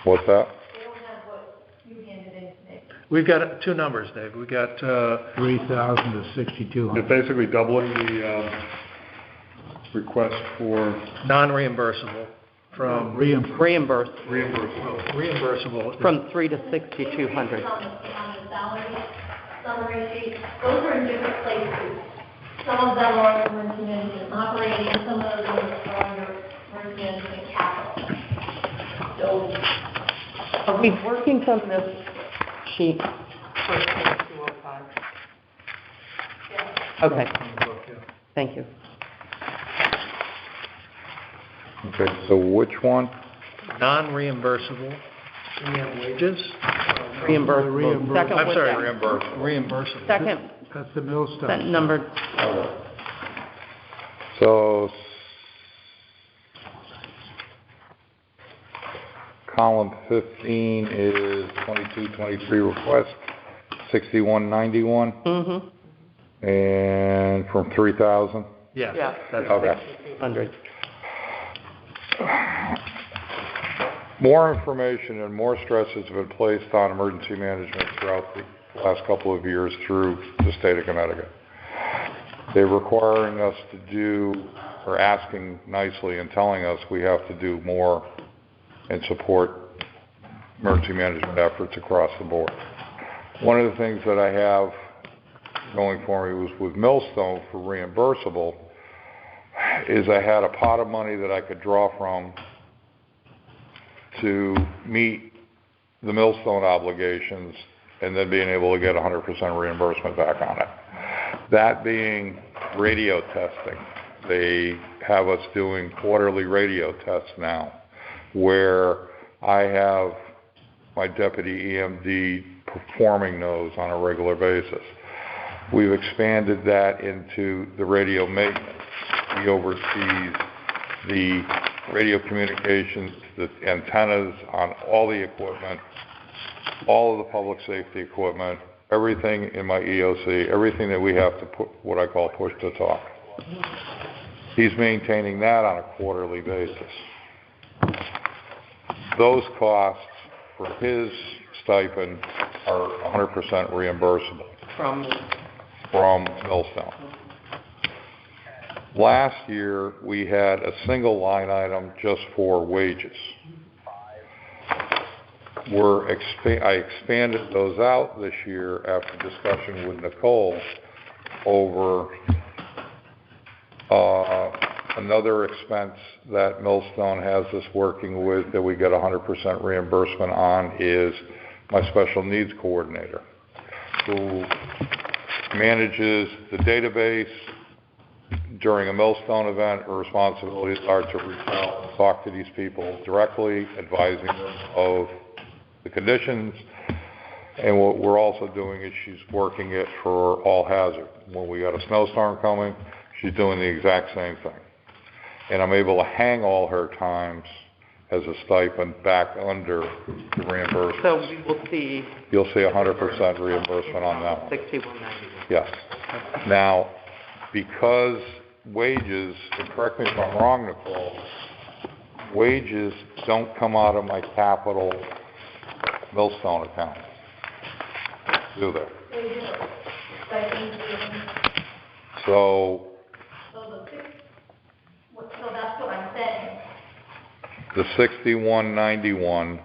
What's that? They don't have what you handed in today. We've got two numbers, Dave. We got 3,000 to 6,200. It's basically doubling the request for non-reimbursable from Reimbursed reimbursable. from 3 to 6,200. On the salary summary sheet, those are in different places. Some of them are emergency management operating, and some of them are under emergency management capital. So, Are we working from this sheet? First page 205. Okay, thank you. Okay, so which one? Non-reimbursable wages. Reimbursable. Second I'm with sorry, that. reimbursable. Second, That's the millstone. that number, So, column 15 is 2223 request, 6191, and from 3,000? Yeah. yeah, That's Okay. 6,200. More information and more stresses have been placed on emergency management throughout the last couple of years through the state of Connecticut. They're requiring us to do, or asking nicely and telling us we have to do more and support emergency management efforts across the board. One of the things that I have going for me was with Millstone for reimbursable is I had a pot of money that I could draw from to meet the Millstone obligations and then being able to get 100% reimbursement back on it. That being radio testing. They have us doing quarterly radio tests now where I have my deputy EMD performing those on a regular basis. We've expanded that into the radio maintenance. He oversees the radio communications, the antennas on all the equipment, all of the public safety equipment, everything in my EOC, everything that we have to put, what I call push to talk. He's maintaining that on a quarterly basis. Those costs for his stipend are 100% reimbursable from Millstone. Last year, we had a single line item just for wages. I expanded those out this year after discussion with Nicole over another expense that Millstone has us working with that we get 100% reimbursement on is my special needs coordinator, who manages the database. During a Millstone event, her responsibilities are to reach out and talk to these people directly, advising them of the conditions. And what we're also doing is she's working it for all hazard. When we got a snowstorm coming, she's doing the exact same thing. And I'm able to hang all her times as a stipend back under the reimbursement. So we will see. You'll see 100% reimbursement on that one. 6191. Yes. Now, because wages, and correct me if I'm wrong, Nicole, wages don't come out of my capital Millstone account, do they? They do. Stipends do. So So that's what I'm saying. the 6191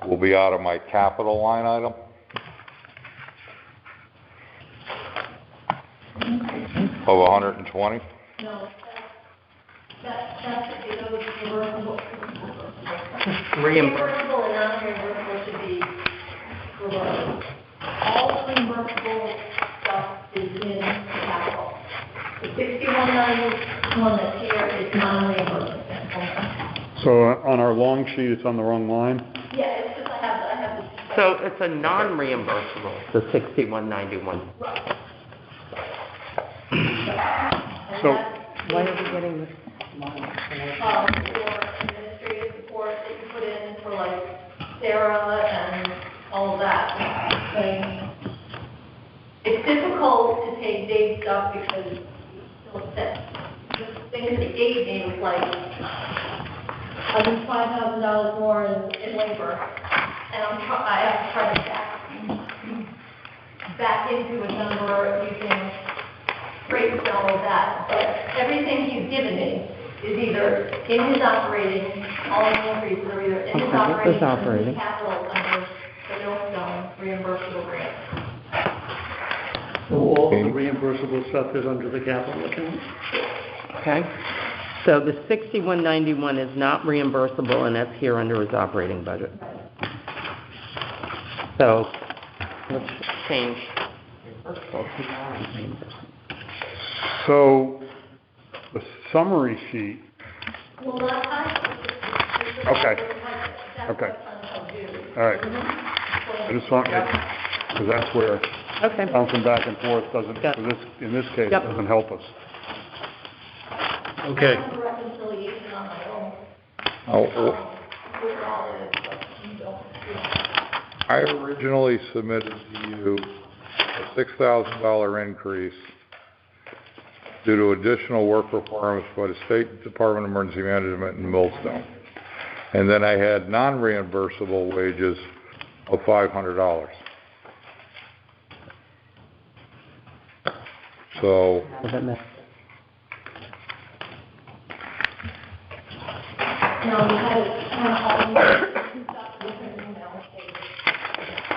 will be out of my capital line item? Of 120? No, that should be those reversible. Reimbursable. Reimbursable and non-reimbursable should be reversed. All reimbursable stuff is in capital. The 6191 that's here is non-reimbursable. So on our long sheet, it's on the wrong line? Yeah, it's just I have the. So it's a non-reimbursable, the 6191. Right. So, Why are we getting this? For administrative support that you put in for like Sarah and all of that. It's difficult to take Dave's stuff because he's still sick. The thing that he gave me was like, I need $5,000 more in labor, and I have to try to back into a number using rates and all of that. But everything he's given me is either in his operating, all the increases are either in his operating, or in his capital under the Millstone reimbursable grant. So all the reimbursable stuff is under the capital account? Okay. So the 6191 is not reimbursable, and that's here under his operating budget. So let's change reimbursable to non-reimbursable. so the summary sheet, Well, last time. Okay. Okay. All right. I just want to, because that's where Okay. bouncing back and forth doesn't, Yep. for this, in this case, Yep. doesn't help us. Okay. I have a reconciliation on my own, where all is, but you don't. I originally submitted to you a $6,000 increase due to additional work requirements by the State Department of Emergency Management in Millstone. And then I had non-reimbursable wages of $500. So, No, we had all different emails.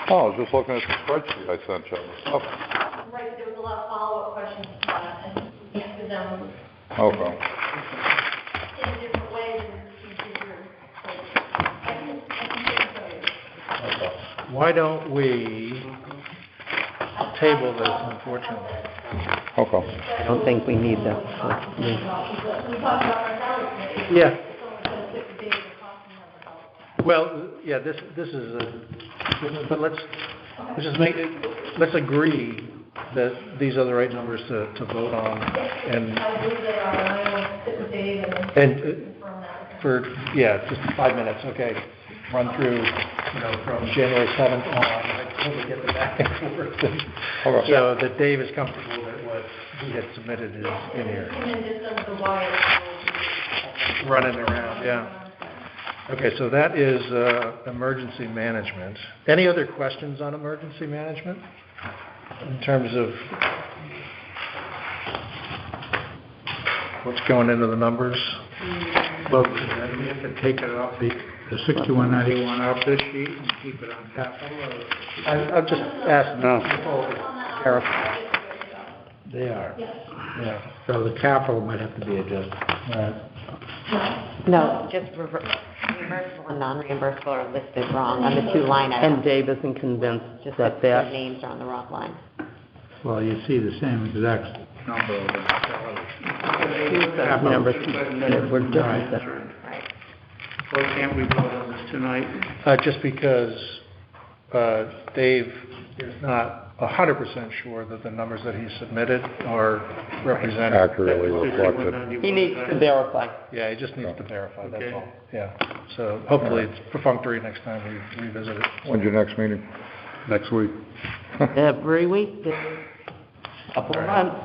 I was just looking at the spreadsheet I sent you. Oh, Right, there was a lot of follow-up questions to that, and we answered them okay. in different ways, and it's easier. I can show you. Why don't we table this, unfortunately? Okay. I don't think we need that. We talked about our salary committee. Yeah. Someone's gonna sit with Dave and talk to him about. Well, yeah, this is but let's just let's agree that these are the right numbers to vote on, and I believe they are, and I will sit with Dave and confirm that. for, yeah, just 5 minutes, okay? Run through, from January 7th on, when we get the back and forth. Okay. So that Dave is comfortable that what he had submitted is in here. And then just of the wires. Running around, yeah. Okay, so that is emergency management. Any other questions on emergency management? In terms of what's going into the numbers? Well, then we have to take it off the 6191 off this sheet and keep it on capital, or I'll just ask No. clarify. they are. Yeah. So the capital might have to be adjusted. No, just reimbursable and non-reimbursable are listed wrong on the two line items. And Dave isn't convinced Just that their that, names are on the wrong line. Well, you see the same exact number of the salary. number two submitted, we're good with that. Right. Why can't we vote on this tonight? Just because Dave is not 100% sure that the numbers that he submitted are represented. Accurately reflected. He needs to verify. Yeah, he just needs to verify, that's Okay. all. Yeah. So hopefully it's perfunctory next time we revisit it. When's your next meeting? Next week. Every week, couple of months.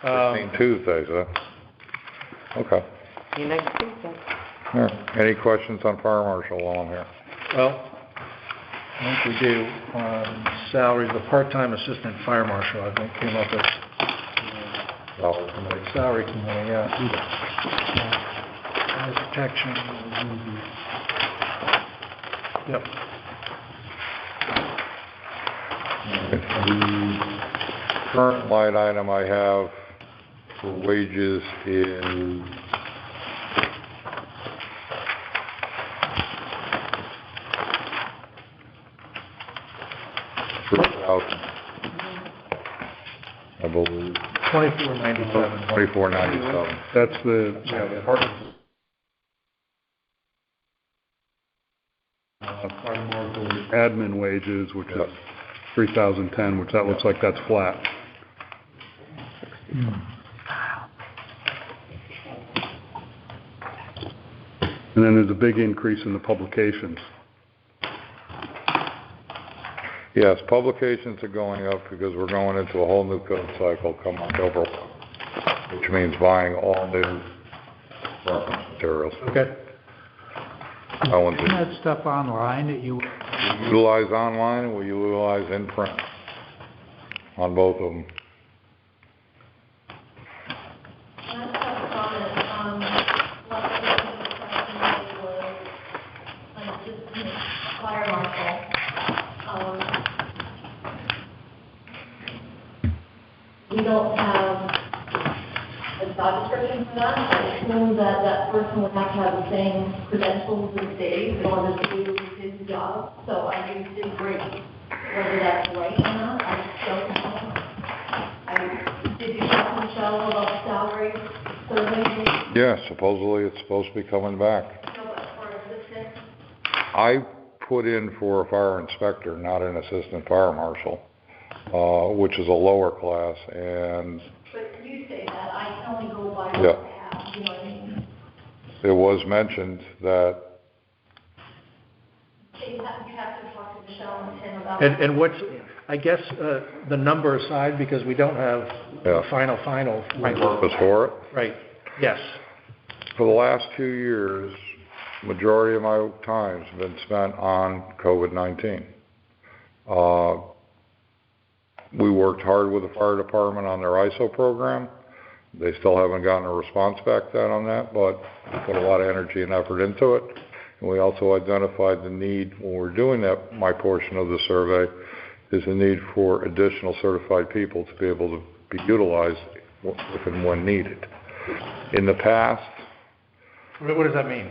15 Tuesdays, huh? Okay. See you next Tuesday. Yeah. Any questions on fire marshal while I'm here? Well, I think we do on salaries, the part-time assistant fire marshal, I think, came up with salary committee, yeah. Fire protection. Yep. The current line item I have for wages is $3,000, I believe, 2497. $24.97. That's the, fire marshal admin wages, which is 3,010, which that looks like that's flat. And then there's a big increase in the publications. Yes, publications are going up because we're going into a whole new code cycle come October, which means buying all new reference materials. Okay. I want Isn't to that stuff online that you, utilize online, and we utilize in print on both of them. Can I just have a comment on what the question was, like, just fire marshal? We don't have a job description for that. I assume that that person would have to have the same credentials as Dave in order to do his job. So I disagree whether that's right or not. I don't know. Did you talk to Michelle about the salary survey? Yeah, supposedly it's supposed to be coming back. No, but for assistant? I put in for a fire inspector, not an assistant fire marshal, which is a lower class, and But you say that, I can only go by Yeah. what I have, you know what I mean? it was mentioned that, You have to talk to Michelle and Tim about. And what's, I guess, the number aside, because we don't have the Yeah. final. purpose for it. Right, yes. For the last 2 years, majority of my time's been spent on COVID-19. We worked hard with the fire department on their ISO program. They still haven't gotten a response back then on that, but we put a lot of energy and effort into it. And we also identified the need, when we're doing that, my portion of the survey, is the need for additional certified people to be able to be utilized if and when needed. In the past, What does that mean?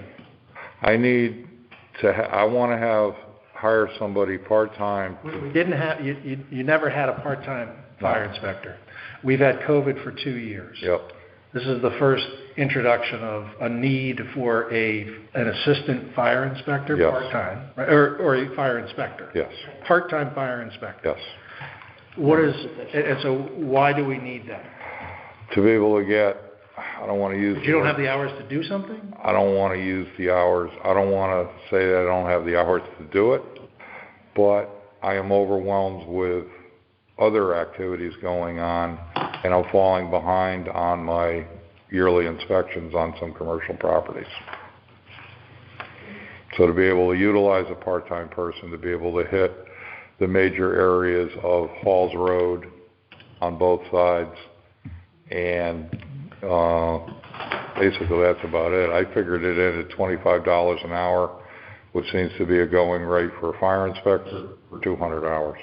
I need to, I want to hire somebody part-time. We didn't have, you never had a part-time fire inspector. We've had COVID for 2 years. Yep, This is the first introduction of a need for an assistant fire inspector, Yes. part-time, right, or a fire inspector. yes, Part-time fire inspector. yes. What is, and so why do we need that? To be able to get, I don't want to use. But you don't have the hours to do something? I don't want to use the hours. I don't want to say that I don't have the hours to do it, but I am overwhelmed with other activities going on, and I'm falling behind on my yearly inspections on some commercial properties. So to be able to utilize a part-time person to be able to hit the major areas of Halls Road on both sides, and basically that's about it. I figured it in at $25 an hour, which seems to be a going rate for a fire inspector for 200 hours.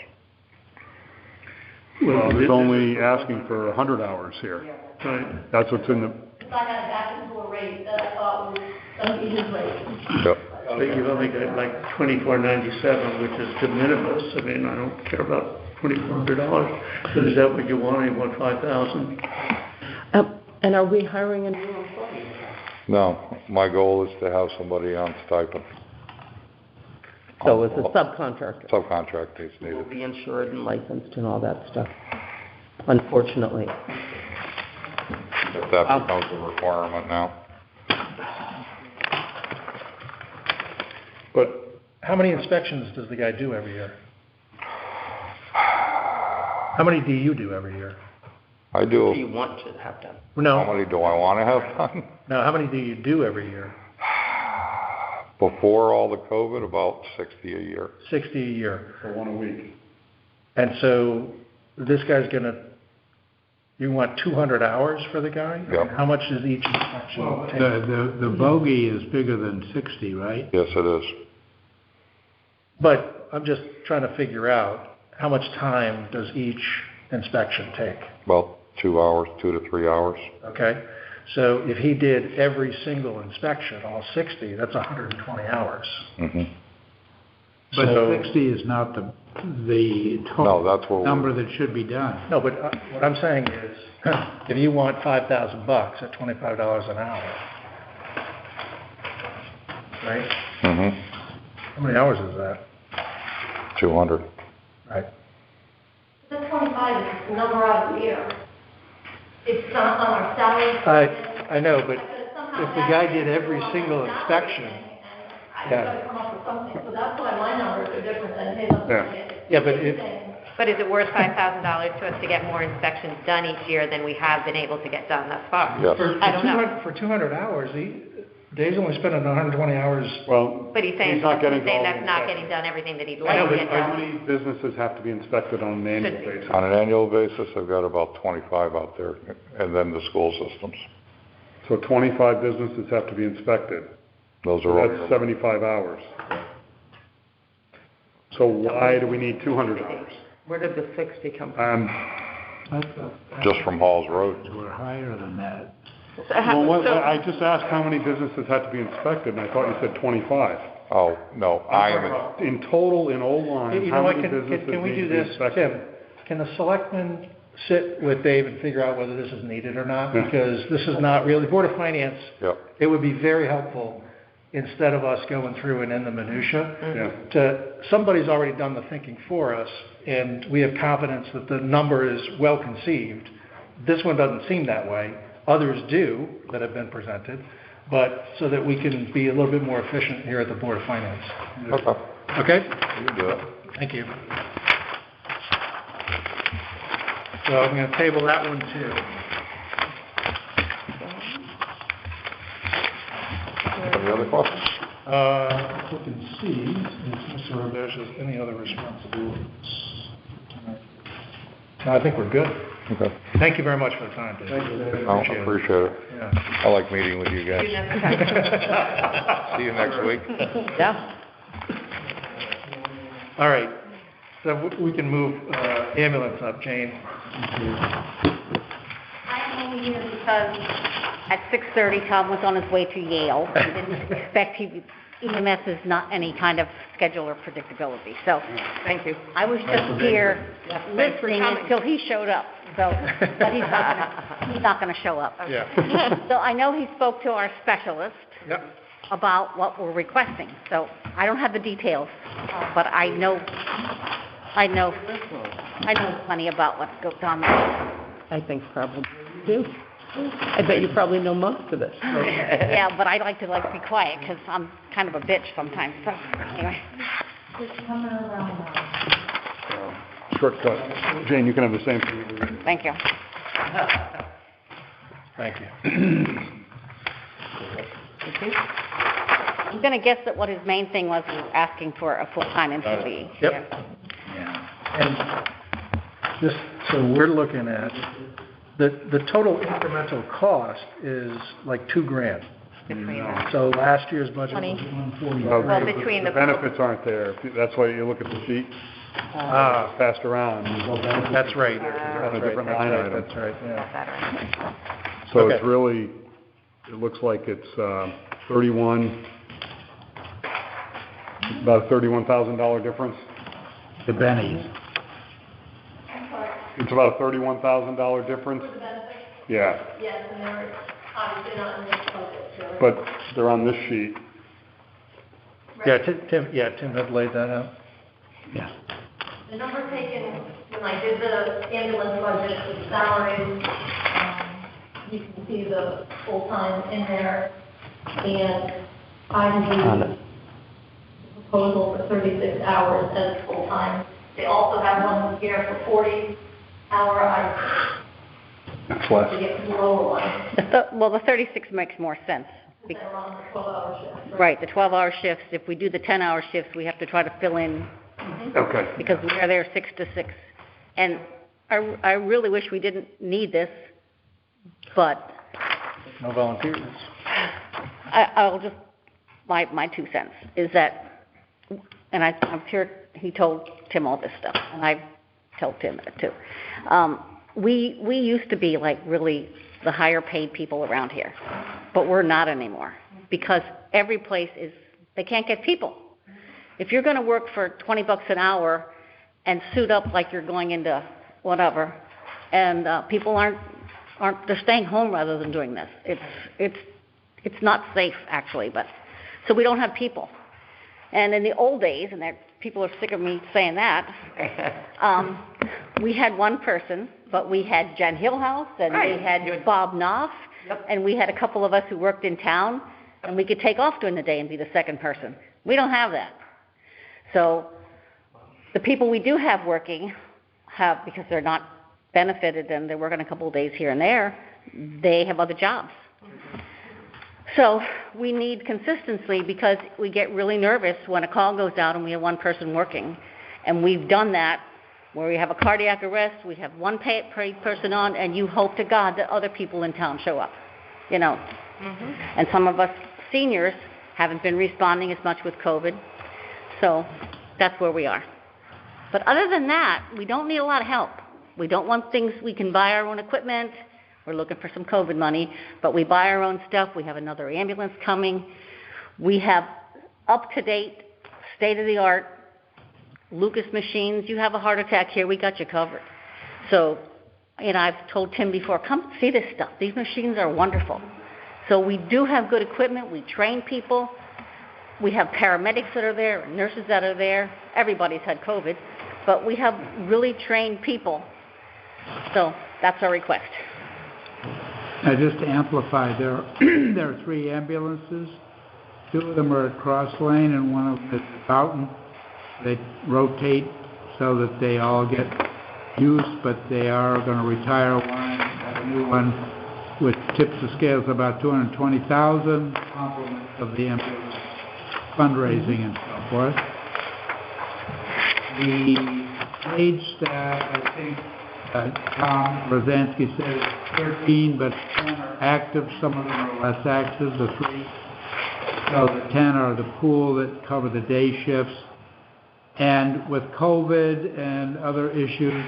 Well, it's only asking for 100 hours here. Right. That's what's in the, If I had back into a rate that I thought was gonna be his rate. Yep. But you've only got like $24.97, which is de minimis. I mean, I don't care about $2,400. But is that what you want? You want $5,000? And are we hiring a new employee? No, my goal is to have somebody on stipend. So it's a subcontractor. Subcontract is Will needed. be insured and licensed and all that stuff, unfortunately. If that becomes a requirement now. But how many inspections does the guy do every year? How many do you do every year? I What do do. you want to have done? How No, many do I want to have done? no, how many do you do every year? Before all the COVID, about 60 a year. 60 a year. for 1 a week. And so this guy's gonna, you want 200 hours for the guy? Yep. How much does each inspection take? The bogey is bigger than 60, right? Yes, it is. But I'm just trying to figure out how much time does each inspection take, About 2 hours, 2 to 3 hours. okay? So if he did every single inspection, all 60, that's 120 hours. hmm But So- 60 is not the No, total that's what number that should be done. No, but what I'm saying is, if you want $5,000 at $25 an hour, right? hmm How many hours is that? 200. Right. The 25 is the number out of the year. It's not on our salary. I know, but if the guy did every single inspection, I've yeah. got to come up with something, so that's why my numbers are different than his. Yeah, but if, But is it worth $5,000 to us to get more inspections done each year than we have been able to get done thus far? Yes. I don't know. for 200 hours, Dave's only spending 120 hours. Well, But he's saying, he's not getting to all the that's not inspections. getting done everything that he'd I like know, to but get How done. many businesses have to be inspected on an annual Should be. basis? On an annual basis, I've got about 25 out there, and then the school systems. So 25 businesses have to be inspected. Those are all. That's 75 hours. So why do we need 200 hours? Where did the 60 come from? I thought Just from Halls Road. we're higher than that. I just asked how many businesses had to be inspected, and I thought you said 25. Oh, no, I am, In total, in old line, You know how what, many can businesses we need do to be this, inspected? Tim? Can the selectmen sit with Dave and figure out whether this is needed or not? Yeah. Because this is not really, Board of Finance, yep, it would be very helpful, instead of us going through and in the minutia, Yeah. somebody's already done the thinking for us, and we have confidence that the number is well conceived. This one doesn't seem that way. Others do, that have been presented, but so that we can be a little bit more efficient here at the Board of Finance. okay, Okay? you can do it. Thank you. So I'm going to table that one too. Any other questions? Look and see if Mr. Roberge has any other responsibilities. No, I think we're good. Okay, Thank you very much for the time, Dave. I appreciate it. Yeah. I like meeting with you guys. See you next week. Yeah. All right, so we can move ambulance up, Jane. I'm only here because at 6:30, Tom was on his way to Yale. He didn't expect EMS is not any kind of schedule or predictability. So Thank you. I was just here Thanks for listening coming. until he showed up. So, but he's not going to show up. Yeah. So I know he spoke to our specialist Yep. about what we're requesting. So I don't have the details, but I know plenty about what goes on there. I think probably you do. I bet you probably know most of it. Yeah, but I like to be quiet because I'm kind of a bitch sometimes. So anyway. Just coming around now. shortcut. Jane, you can have the same thing. Thank you. Thank you. I'm gonna guess that what his main thing was asking for a full-time employee. Yep. And just, so we're looking at, the total incremental cost is like $2,000. Between them. So last year's budget was 140. Well, between the. Benefits aren't there. That's why you look at the sheet, passed around. That's right. On a different line item. That's right, yeah. So Okay. it's really, it looks like it's about a $31,000 difference. The bennies. It's about a $31,000 difference? For the benefits? Yeah, Yes, and they're obviously not in this budget, so. but they're on this sheet. Yeah, Tim had laid that out. Yeah. The number taken, when I did the ambulance budget with salaries, you can see the full-time in there, and I used the proposal for 36 hours as full-time. They also have one here for 40-hour, That's to less. get the lower one, Well, the 36 makes more sense. because they're on the 12-hour shift. Right, the 12-hour shifts, if we do the 10-hour shifts, we have to try to fill in, Okay. because we are there 6 to 6. And I really wish we didn't need this, but No volunteers. I'll just, my 2 cents is that, and I'm sure he told Tim all this stuff, and I told Tim that too. We used to be like really the higher paid people around here, but we're not anymore, because every place they can't get people. If you're gonna work for $20 an hour and suit up like you're going into whatever, and people they're staying home rather than doing this. It's not safe, actually, but, so we don't have people. And in the old days, and people are sick of me saying that, we had one person, but we had Jen Hillhouse, and we had Bob Knopf, and we had a couple of us who worked in town, and we could take off during the day and be the second person. We don't have that. So the people we do have working because they're not benefited and they're working a couple of days here and there, they have other jobs. So we need consistency, because we get really nervous when a call goes out and we have one person working. And we've done that where we have a cardiac arrest, we have one paid person on, and you hope to God that other people in town show up, And some of us seniors haven't been responding as much with COVID. So that's where we are. But other than that, we don't need a lot of help. We don't want things, we can buy our own equipment. We're looking for some COVID money, but we buy our own stuff. We have another ambulance coming. We have up-to-date, state-of-the-art Lucas machines. You have a heart attack here, we got you covered. So, I've told Tim before, come see this stuff. These machines are wonderful. So we do have good equipment. We train people. We have paramedics that are there, nurses that are there. Everybody's had COVID, but we have really trained people. So that's our request. Now, just to amplify, there are 3 ambulances. 2 of them are at Cross Lane and one of them is at Boughton. They rotate so that they all get use, but they are going to retire one, have a new one, which tips the scales about $220,000, compliments of the ambulance fundraising and so forth. The age that I think Tom Rosansky said is 13, but 10 are active. Some of them are less active, the 3. So the 10 are the pool that cover the day shifts. And with COVID and other issues,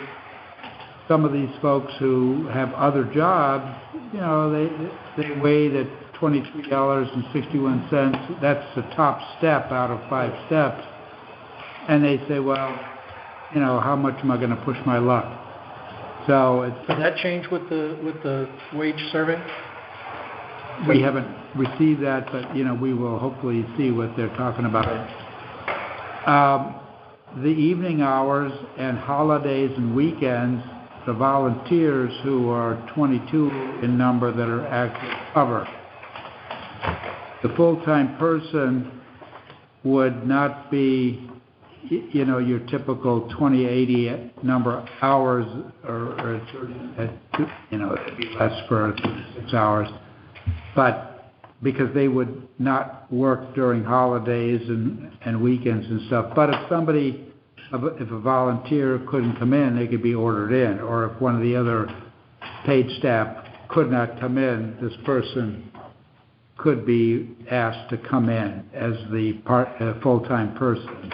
some of these folks who have other jobs, they weigh at $23.61. That's the top step out of 5 steps. And they say, well, how much am I going to push my luck? So Did that change with the wage survey? We haven't received that, but, we will hopefully see what they're talking about. The evening hours and holidays and weekends, the volunteers, who are 22 in number that are active, cover. The full-time person would not be you know, your typical 20/80 number of hours, or you know, it'd be less for 6 hours. But because they would not work during holidays and weekends and stuff. But if a volunteer couldn't come in, they could be ordered in. Or if one of the other paid staff could not come in, this person could be asked to come in as the full-time person.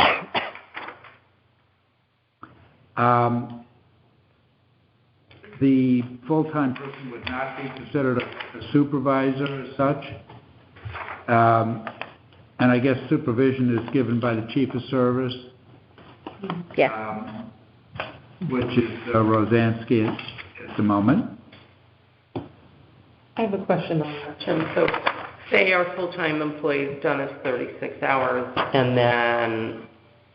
The full-time person would not be considered a supervisor as such. And I guess supervision is given by the chief of service. Yes. Which is Rosansky at the moment. I have a question on that, Jim. So say our full-time employee's done his 36 hours, and then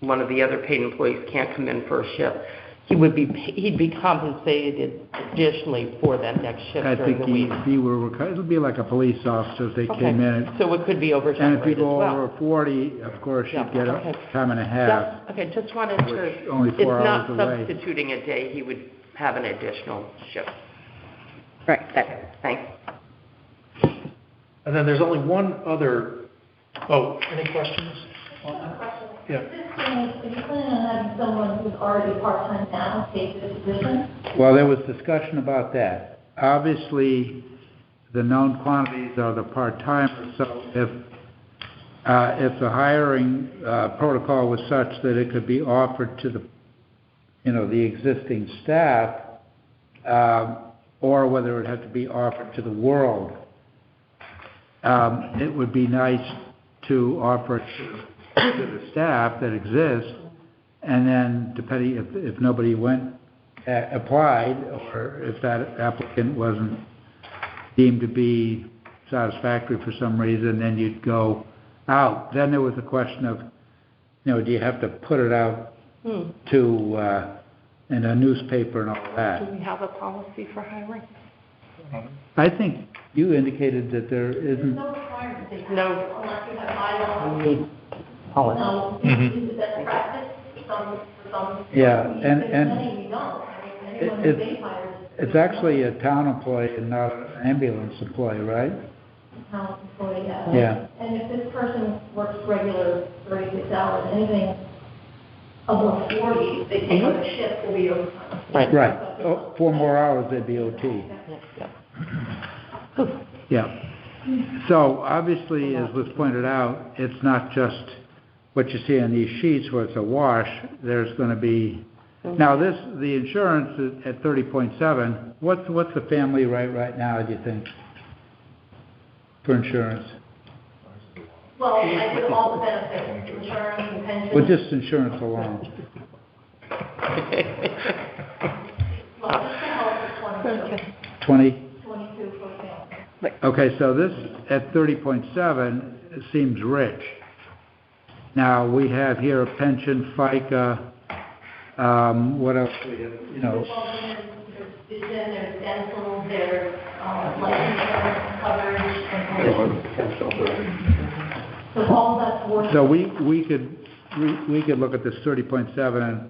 one of the other paid employees can't come in for a shift. He'd be compensated additionally for that next shift during the week. I think it'll be like a police officer if they came in. So it could be overtime And if you rate as go well. over 40, of course, you'd get a time and a half. Okay, just wanted to, Which only 4 it's hours not away. substituting a day, he would have an additional shift. Right, Thanks. And then there's only one other, any questions? Yeah. Are you planning on having someone who's already part-time now take this position? Well, there was discussion about that. Obviously, the known quantities are the part-timers, so if the hiring protocol was such that it could be offered to the existing staff, or whether it had to be offered to the world, it would be nice to offer it to the staff that exists, and then depending if nobody applied, or if that applicant wasn't deemed to be satisfactory for some reason, then you'd go out. Then there was a question of, do you have to put it out to in a newspaper and all that? Do we have a policy for hiring? I think you indicated that there isn't. There's no requirement. No. Unless you have bylaws. We need policy. No, Mhm. is that practice for some? Yeah, and Many you don't. I mean, anyone who they hire is. it's actually a town employee and not an ambulance employee, right? Town employee, yeah. Yeah. And if this person works regular 36 hours, anything above 40, they take on a shift, will be overtime. Right. 4 more hours, they'd be OT. Yeah. So obviously, as was pointed out, it's not just what you see on these sheets where it's a wash. There's going to be, now the insurance is at 30.7. What's the family rate right now, do you think, for insurance? Well, I do all the benefits, insurance and pension. Well, just insurance alone. Well, just the health is 22. 20? 22 for family. Okay, so this at 30.7 seems rich. Now, we have here a pension, FICA, what else do we have, Well, then there's vision, there's dental, there's life insurance coverage. So all that's worth. So we could look at this 30.7 and,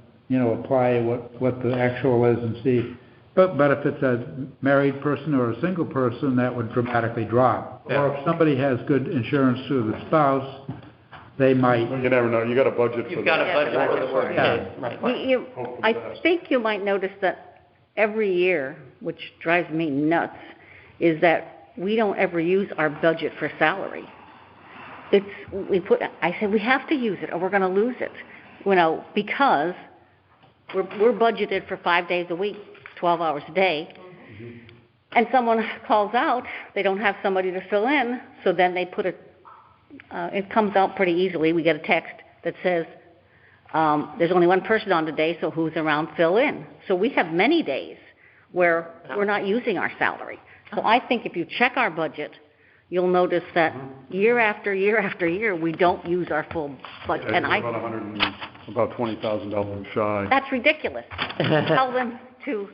apply what the actual is and see. But if it's a married person or a single person, that would dramatically drop. Yeah. Or if somebody has good insurance through the spouse, they might. You never know, you got a budget for You've got a budget for the work Yeah. days, right. I think you might notice that every year, which drives me nuts, is that we don't ever use our budget for salary. I said we have to use it or we're going to lose it, because we're budgeted for 5 days a week, 12 hours a day, and someone calls out, they don't have somebody to fill in, so then they put it comes out pretty easily. We get a text that says, there's only one person on today, so who's around, fill in. So we have many days where we're not using our salary. So I think if you check our budget, you'll notice that year after year after year, we don't use our full budget. Yeah, it's about $20,000 shy. That's ridiculous. Tell them to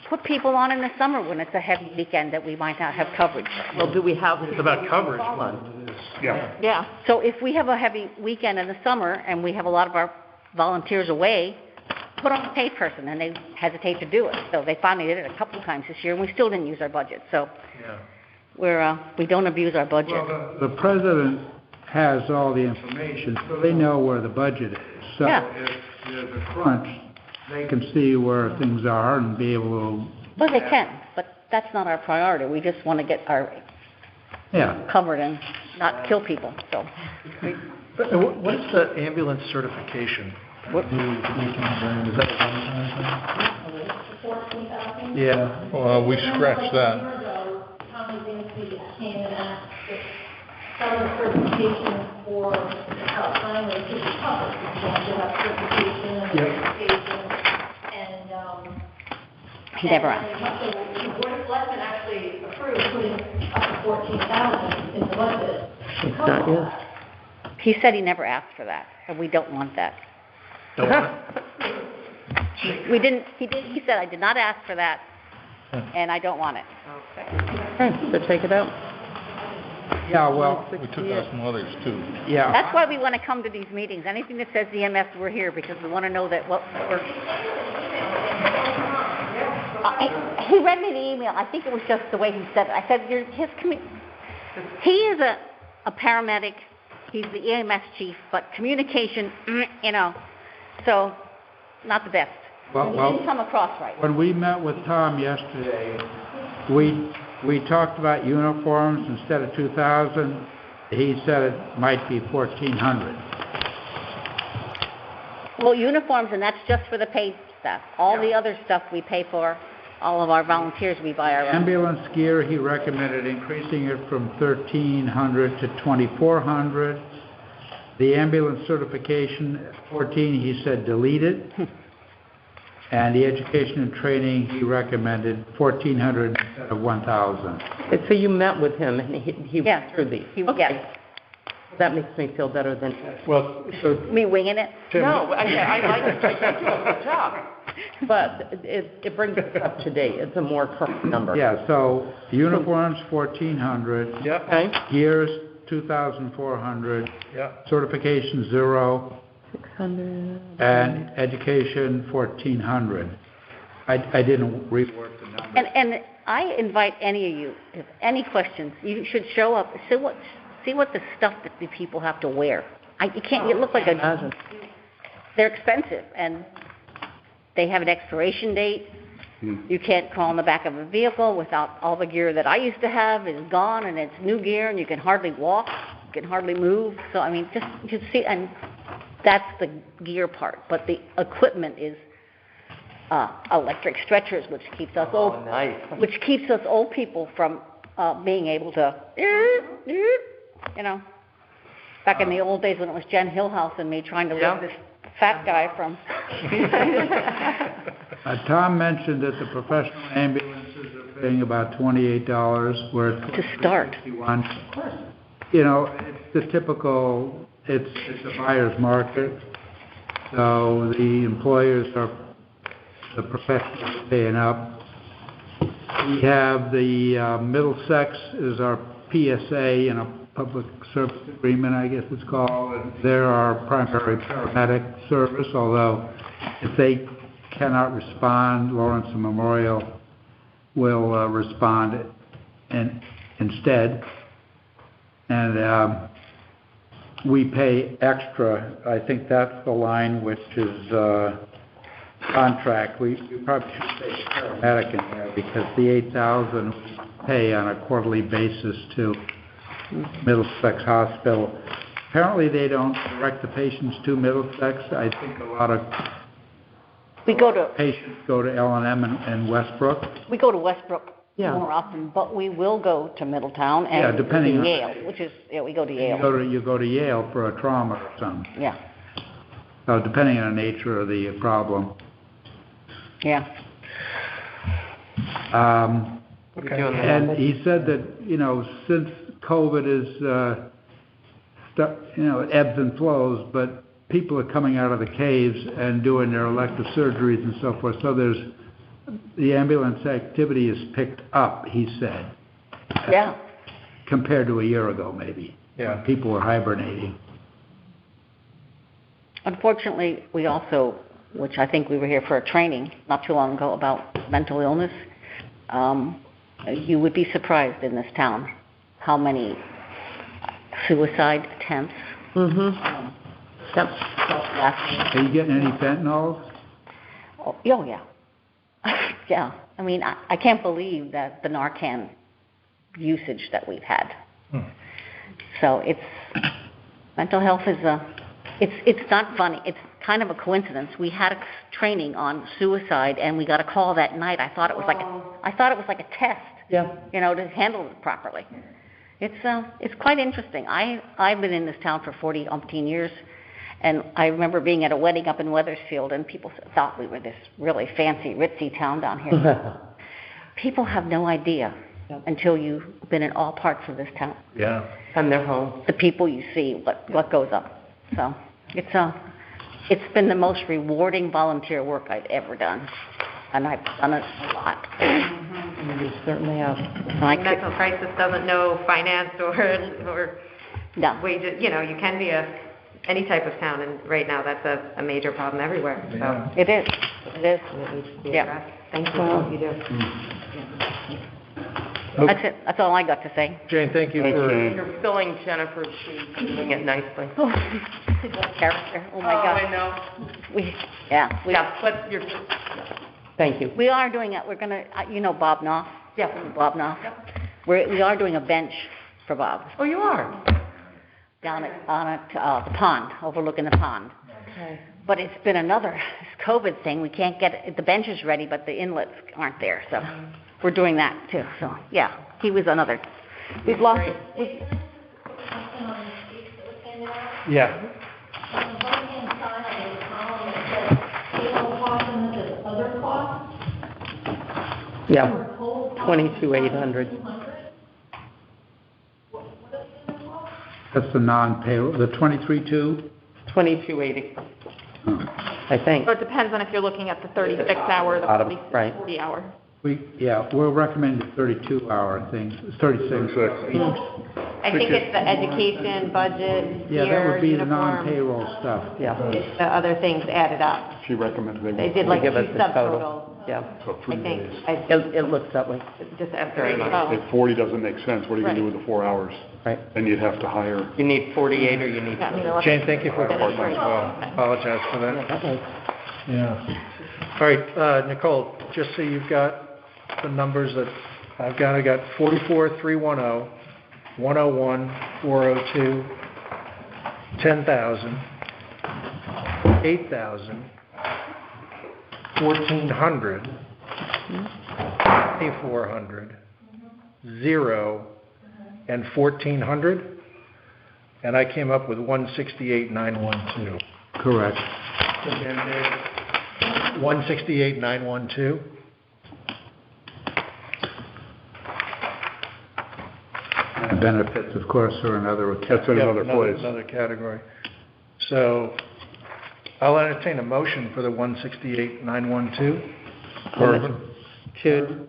put people on in the summer when it's a heavy weekend that we might not have coverage. Well, do we have? It's about coverage. Yeah. So if we have a heavy weekend in the summer and we have a lot of our volunteers away, put on a paid person, and they hesitate to do it. So they finally did it a couple of times this year, and we still didn't use our budget. So we don't abuse our budget. Well, the president has all the information, so they know where the budget is. So if there's a crunch, they can see where things are and be able to... Well, they can, but that's not our priority. We just want to get our covered and not kill people. So. What is the ambulance certification? What new concern? Is that a one-time thing? Yeah. Well, we scratched that. Tommy Zancy came and asked if some of the certification for Alzheimer's could be covered. You have to have certification and verification, and he never asked. The Board of Selectmen actually approved putting up to $14,000 in the budget. It's not yet. He said he never asked for that, and we don't want that. Don't want it? We didn't. He said I did not ask for that, and I don't want it. Okay, so take it out. Yeah, well... We took out some others too. Yeah. That's why we want to come to these meetings. Anything that says EMS, we're here, because we want to know that what we're... He read me the email. I think it was just the way he said it. I said, he is a paramedic. He's the EMS chief, but communication, so not the best. Well, he didn't come across right. When we met with Tom yesterday, we talked about uniforms instead of 2,000. He said it might be 1,400. Well, uniforms, and that's just for the paid stuff. All the other stuff we pay for. All of our volunteers, we buy our own. Ambulance gear, he recommended increasing it from 1,300 to 2,400. The ambulance certification, 14, he said delete it. And the education and training, he recommended 1,400 instead of 1,000. So you met with him, and he went through these? Yes. That makes me feel better than... Well, so... Me winging it? Tim, No, I like it. I think you do a good job. But it brings us up to date. It's a more current number. Yeah, so uniforms, 1,400. Yep. Okay. Gears, 2,400. Yep. Certification, 0. 600. And education, 1,400. I didn't reword the number. And I invite any of you, if any questions, you should show up. See what the stuff that the people have to wear. You look like Imagine. They're expensive, and they have an expiration date. You can't crawl in the back of a vehicle without all the gear that I used to have is gone, and it's new gear, and you can hardly walk, you can hardly move. So, I mean, just see, and that's the gear part. But the equipment is electric stretchers, which keeps us which keeps us old people from being able to, back in the old days when it was Jen Hillhouse and me trying to lift this fat guy from... Tom mentioned that the professional ambulances are paying about $28, where it's to start. $61. It's the typical, it's a buyer's market, so the employers the professionals paying up. We have the Middlesex is our PSA, public service agreement, I guess it's called. And they're our primary paramedic service, although if they cannot respond, Lawrence and Memorial will respond instead. And we pay extra. I think that's the line which is contract. We probably should say paramedic in there, because the $8,000 we pay on a quarterly basis to Middlesex Hospital. Apparently they don't direct the patients to Middlesex. I think a lot of patients go to L&M and Westbrook. We go to Westbrook more often, but we will go to Middletown and depending on Yale, we go to Yale. You go to Yale for a trauma or something. Yeah. So depending on the nature of the problem. Yeah. And he said that, since COVID is, it ebbs and flows, but people are coming out of the caves and doing their elective surgeries and so forth. So the ambulance activity is picked up, he said. Yeah. Compared to a year ago, maybe. Yeah. People were hibernating. Unfortunately, we also, which I think we were here for a training not too long ago about mental illness, you would be surprised in this town how many suicide attempts. Yep. Are you getting any fentanyls? Oh, yeah. Yeah. I mean, I can't believe that the Narcan usage that we've had. So mental health is it's not funny. It's kind of a coincidence. We had a training on suicide, and we got a call that night. I thought it was like a test. Yeah. To handle it properly. It's quite interesting. I've been in this town for 40-umpteen years, and I remember being at a wedding up in Wethersfield, and people thought we were this really fancy, ritzy town down here. People have no idea until you've been in all parts of this town. Yeah. And their home. The people you see, what goes up. So it's been the most rewarding volunteer work I've ever done, and I've done it a lot. You certainly have. Mental crisis doesn't know finance or No. wages. You can be any type of town, and right now that's a major problem everywhere. So It is. it needs to be addressed. Thank you for what you do. That's it. That's all I got to say. Jane, thank you Thanks, for... Jane. You're filling Jennifer's shoes, doing it nicely. Character. Oh my gosh. I know. Yeah, but you're... Thank you. we are doing it. We're gonna, Bob Knopf? Yeah. Bob Knopf? We are doing a bench for Bob Oh, you are? down at the pond, overlooking the pond. Okay. But it's been another COVID thing. We can't get the benches ready, but the inlets aren't there. So we're doing that too. So yeah, he was another. We've lost. Something on the sheet that was handed out. Yeah. On the right-hand side, there's a column that says payroll costs and then there's other costs. Yeah. For total cost, 22,800. 200. What is the other cost? That's the non-payroll, the 23.2? 2280, I think. So it depends on if you're looking at the 36-hour, the Bottom, right. 40-hour. We're recommending 32-hour thing, 36. I think it's the education, budget, Yeah, that gear, would be the uniform, non-payroll stuff. Yeah. it's the other things added up. She recommended They did like Give us two the total. subtotals, Yeah. So I 3 think. days. It looks that way. Just after a month. Oh, If 40 doesn't make sense, what are you gonna do with the 4 hours? Right. Then you'd have to hire. You need 48 or you need... Jane, thank you for the part as well. Apologize for that. Yeah. All right, Nicole, just so you've got the numbers that I got 44,310, 101, 402, 10,000, 8,000, 1,400, 2,400, 0, and 1,400, and I came up with 168,912. Correct. 168,912. Benefits, of course, are another. That's in Yep, another place. Another category. So I'll entertain a motion for the 168,912. Should...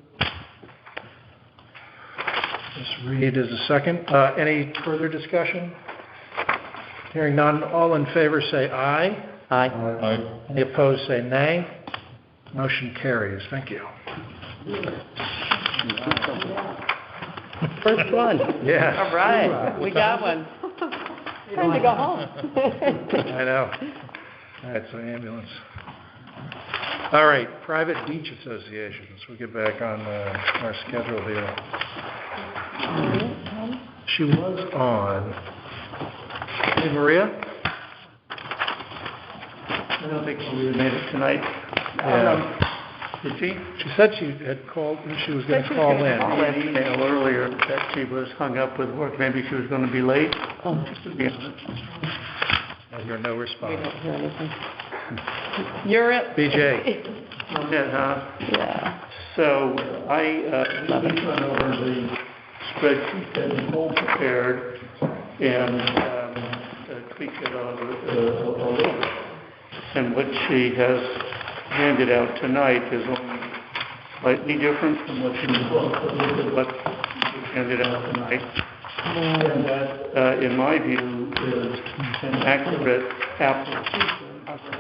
Ms. Reed is a second. Any further discussion? Hearing none, all in favor say aye. Aye. Any opposed say nay. Motion carries. Thank you. First one. Yes. All right, we got one. Time to go home. I know. All right, so ambulance. All right, private beach associations. We'll get back on our schedule here. She was on. Hey, Maria? I don't think Maria made it tonight. Yeah. Did she? She said she had called, she was going to call in. I had an email earlier that she was hung up with work. Maybe she was going to be late. Just to be honest. I hear no We response. don't hear anything. You're it. BJ? Yeah. So I went over the spreadsheet that Nicole prepared and tweaked it a little bit. And what she has handed out tonight is only slightly different from what she was handed out tonight. And that, in my view, is an accurate application of the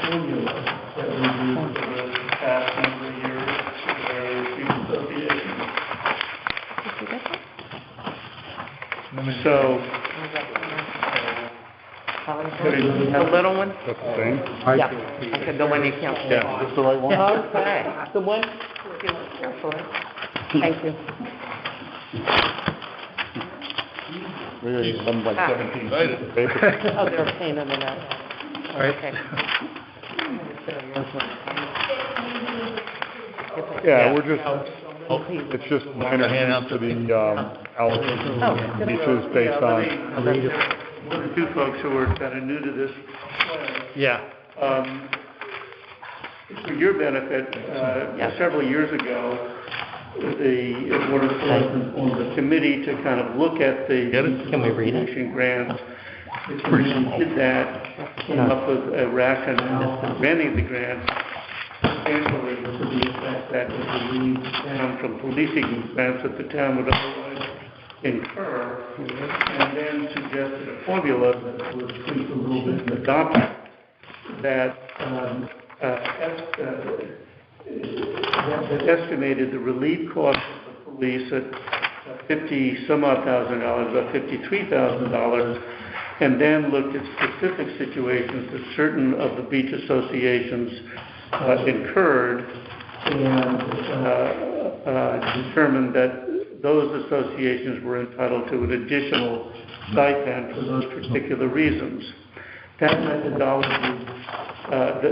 formula that we used for the past number of years for various beach associations. So, The little one? That's the same? Yeah, okay, the one you can't see. Yeah, is this the right one? Okay, the one, carefully. Thank you. I'm like 17 pages. Oh, they're a pain in the neck. All right. Okay. Yeah, we're just, it's just minor changes to the, allocation of beaches based on, one or two folks who are kind of new to this. Yeah. For your benefit, several years ago, the Board of Selectmen formed a committee to kind of look at the Can we read it? association grants. The committee did that, came up with a rationale for granting the grants, essentially to the effect that it would lead down from policing expense that the town would otherwise incur, and then suggested a formula that was tweaked a little bit and adopted that that estimated the relief cost of the police at $50-some-odd thousand, about $53,000, and then looked at specific situations that certain of the beach associations incurred, and determined that those associations were entitled to an additional stipend for those particular reasons. That methodology,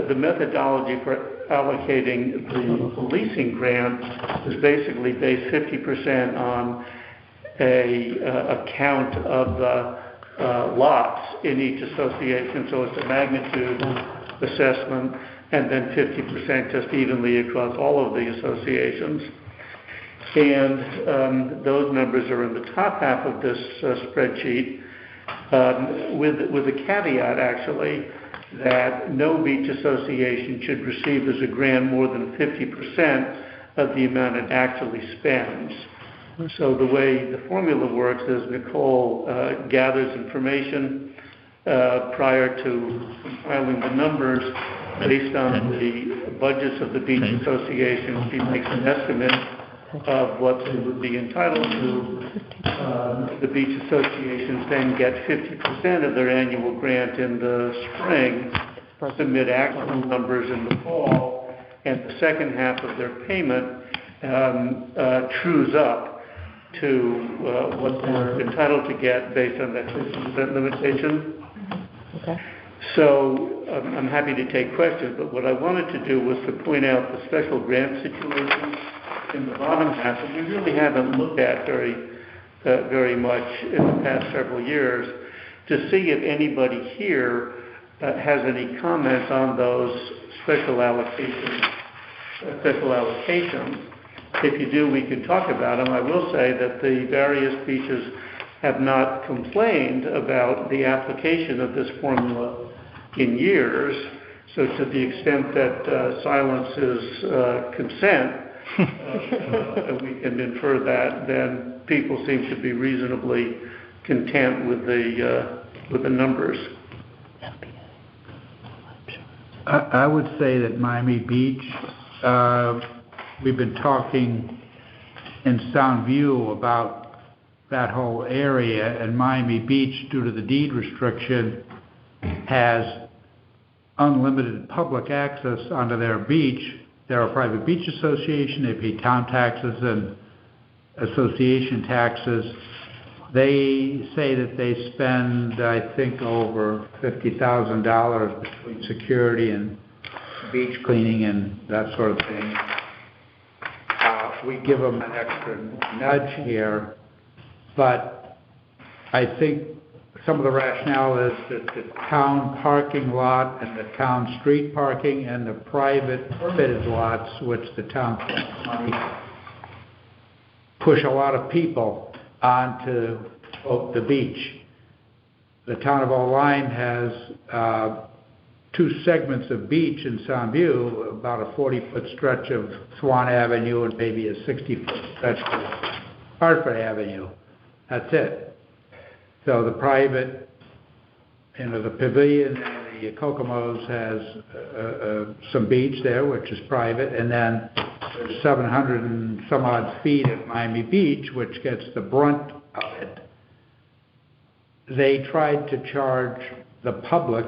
the methodology for allocating the policing grant is basically based 50% on a count of the lots in each association, so it's a magnitude assessment, and then 50% just evenly across all of the associations. And those numbers are in the top half of this spreadsheet, with a caveat, actually, that no beach association should receive as a grant more than 50% of the amount it actually spends. So the way the formula works is Nicole gathers information prior to compiling the numbers based on the budgets of the beach association. She makes an estimate of what they would be entitled to. The beach associations then get 50% of their annual grant in the spring, submit actual numbers in the fall, and the second half of their payment trues up to what they're entitled to get based on that 50% limitation. Okay. So I'm happy to take questions, but what I wanted to do was to point out the special grant situations in the bottom half that we really haven't looked at very much in the past several years, to see if anybody here has any comments on those special allocations. If you do, we can talk about them. I will say that the various beaches have not complained about the application of this formula in years, so to the extent that silence is consent, we can infer that, then people seem to be reasonably content with the numbers. I would say that Miami Beach, we've been talking in Sound View about that whole area, and Miami Beach, due to the deed restriction, has unlimited public access onto their beach. They're a private beach association. They pay town taxes and association taxes. They say that they spend, I think, over $50,000 between security and beach cleaning and that sort of thing. We give them an extra nudge here, but I think some of the rationale is that the town parking lot and the town street parking and the private permitted lots, which the town spends money, push a lot of people onto the beach. The town of Oline has two segments of beach in Sound View, about a 40-foot stretch of Swan Avenue and maybe a 60-foot stretch of Hartford Avenue. That's it. So the private, the pavilion and the Kokomo's has some beach there, which is private, and then there's 700 and some odd feet at Miami Beach, which gets the brunt of it. They tried to charge the public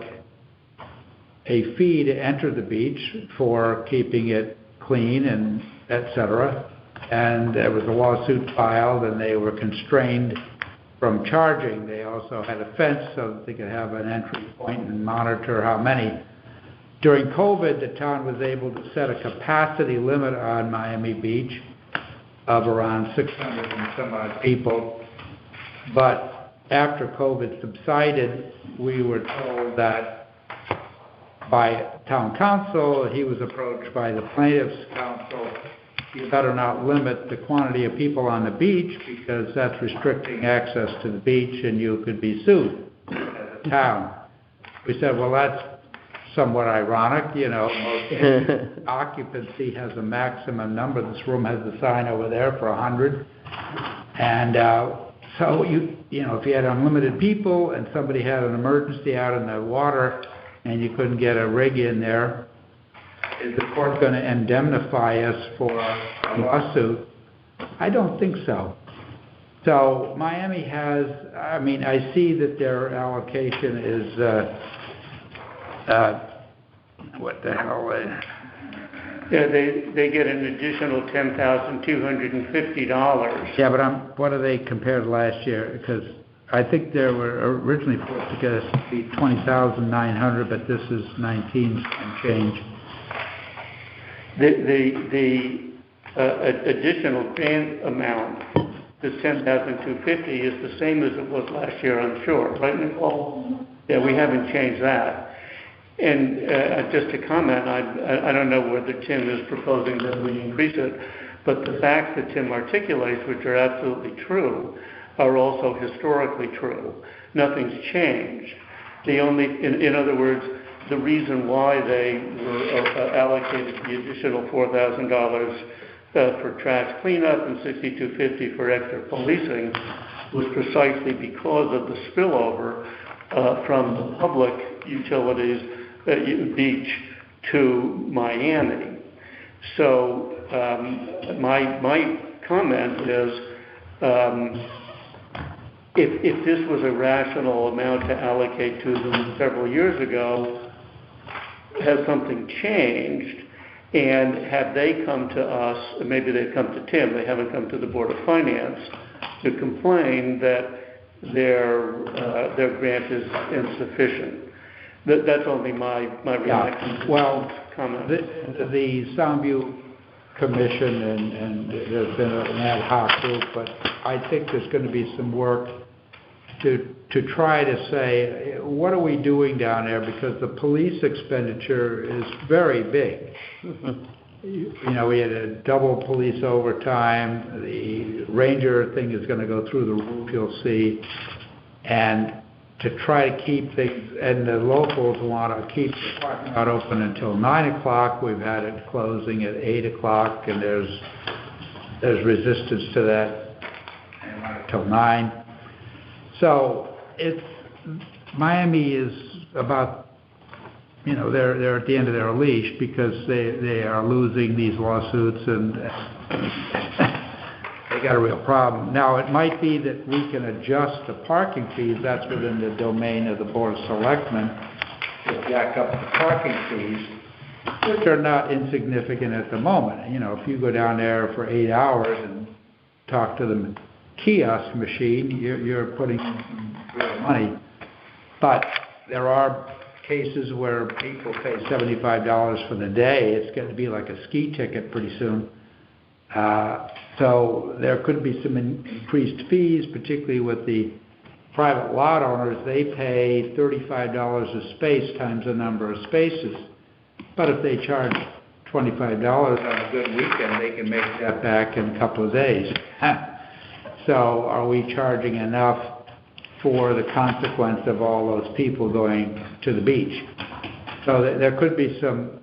a fee to enter the beach for keeping it clean and et cetera. And there was a lawsuit filed, and they were constrained from charging. They also had a fence so that they could have an entry point and monitor how many. During COVID, the town was able to set a capacity limit on Miami Beach of around 600 and some odd people. But after COVID subsided, we were told that by town council, he was approached by the plaintiff's counsel, you better not limit the quantity of people on the beach because that's restricting access to the beach and you could be sued as a town. We said, well, that's somewhat ironic, most occupancy has a maximum number. This room has a sign over there for 100. And so if you had unlimited people and somebody had an emergency out in the water and you couldn't get a rig in there, is the court going to indemnify us for a lawsuit? I don't think so. So Miami has, I see that their allocation is, what the hell? Yeah, they get an additional $10,250. Yeah, but what do they compare to last year? Because I think they were originally supposed to get us to be 20,900, but this is 19 and change. The additional grant amount, the $10,250, is the same as it was last year, I'm sure, right, Nicole? Yeah, we haven't changed that. And just to comment, I don't know whether Tim is proposing that we increase it, but the facts that Tim articulates, which are absolutely true, are also historically true. Nothing's changed. In other words, the reason why they were allocated the additional $4,000 for trash cleanup and $6,250 for extra policing was precisely because of the spillover from the public utilities beach to Miami. So my comment is, if this was a rational amount to allocate to them several years ago, has something changed, and have they come to us, maybe they've come to Tim, they haven't come to the Board of Finance, to complain that their grant is insufficient. That's only my reaction. Yeah. Well, comment. The Soundview Commission, and there's been an ad hoc group, but I think there's going to be some work to try to say, what are we doing down there? Because the police expenditure is very big. We had a double police overtime. The ranger thing is going to go through the roof, you'll see. And to try to keep things, and the locals want to keep the parking lot open until 9 o'clock. We've had it closing at 8 o'clock, and there's resistance to that. They want it till 9. So Miami is about, they're at the end of their leash because they are losing these lawsuits and they got a real problem. Now, it might be that we can adjust the parking fees. That's within the domain of the Board of Selectmen to jack up the parking fees, which are not insignificant at the moment. If you go down there for 8 hours and talk to the kiosk machine, you're putting in real money. But there are cases where people pay $75 for the day. It's going to be like a ski ticket pretty soon. So there could be some increased fees, particularly with the private lot owners. They pay $35 a space times the number of spaces. But if they charge $25 on a good weekend, they can make that back in a couple of days. So are we charging enough for the consequence of all those people going to the beach? So there could be some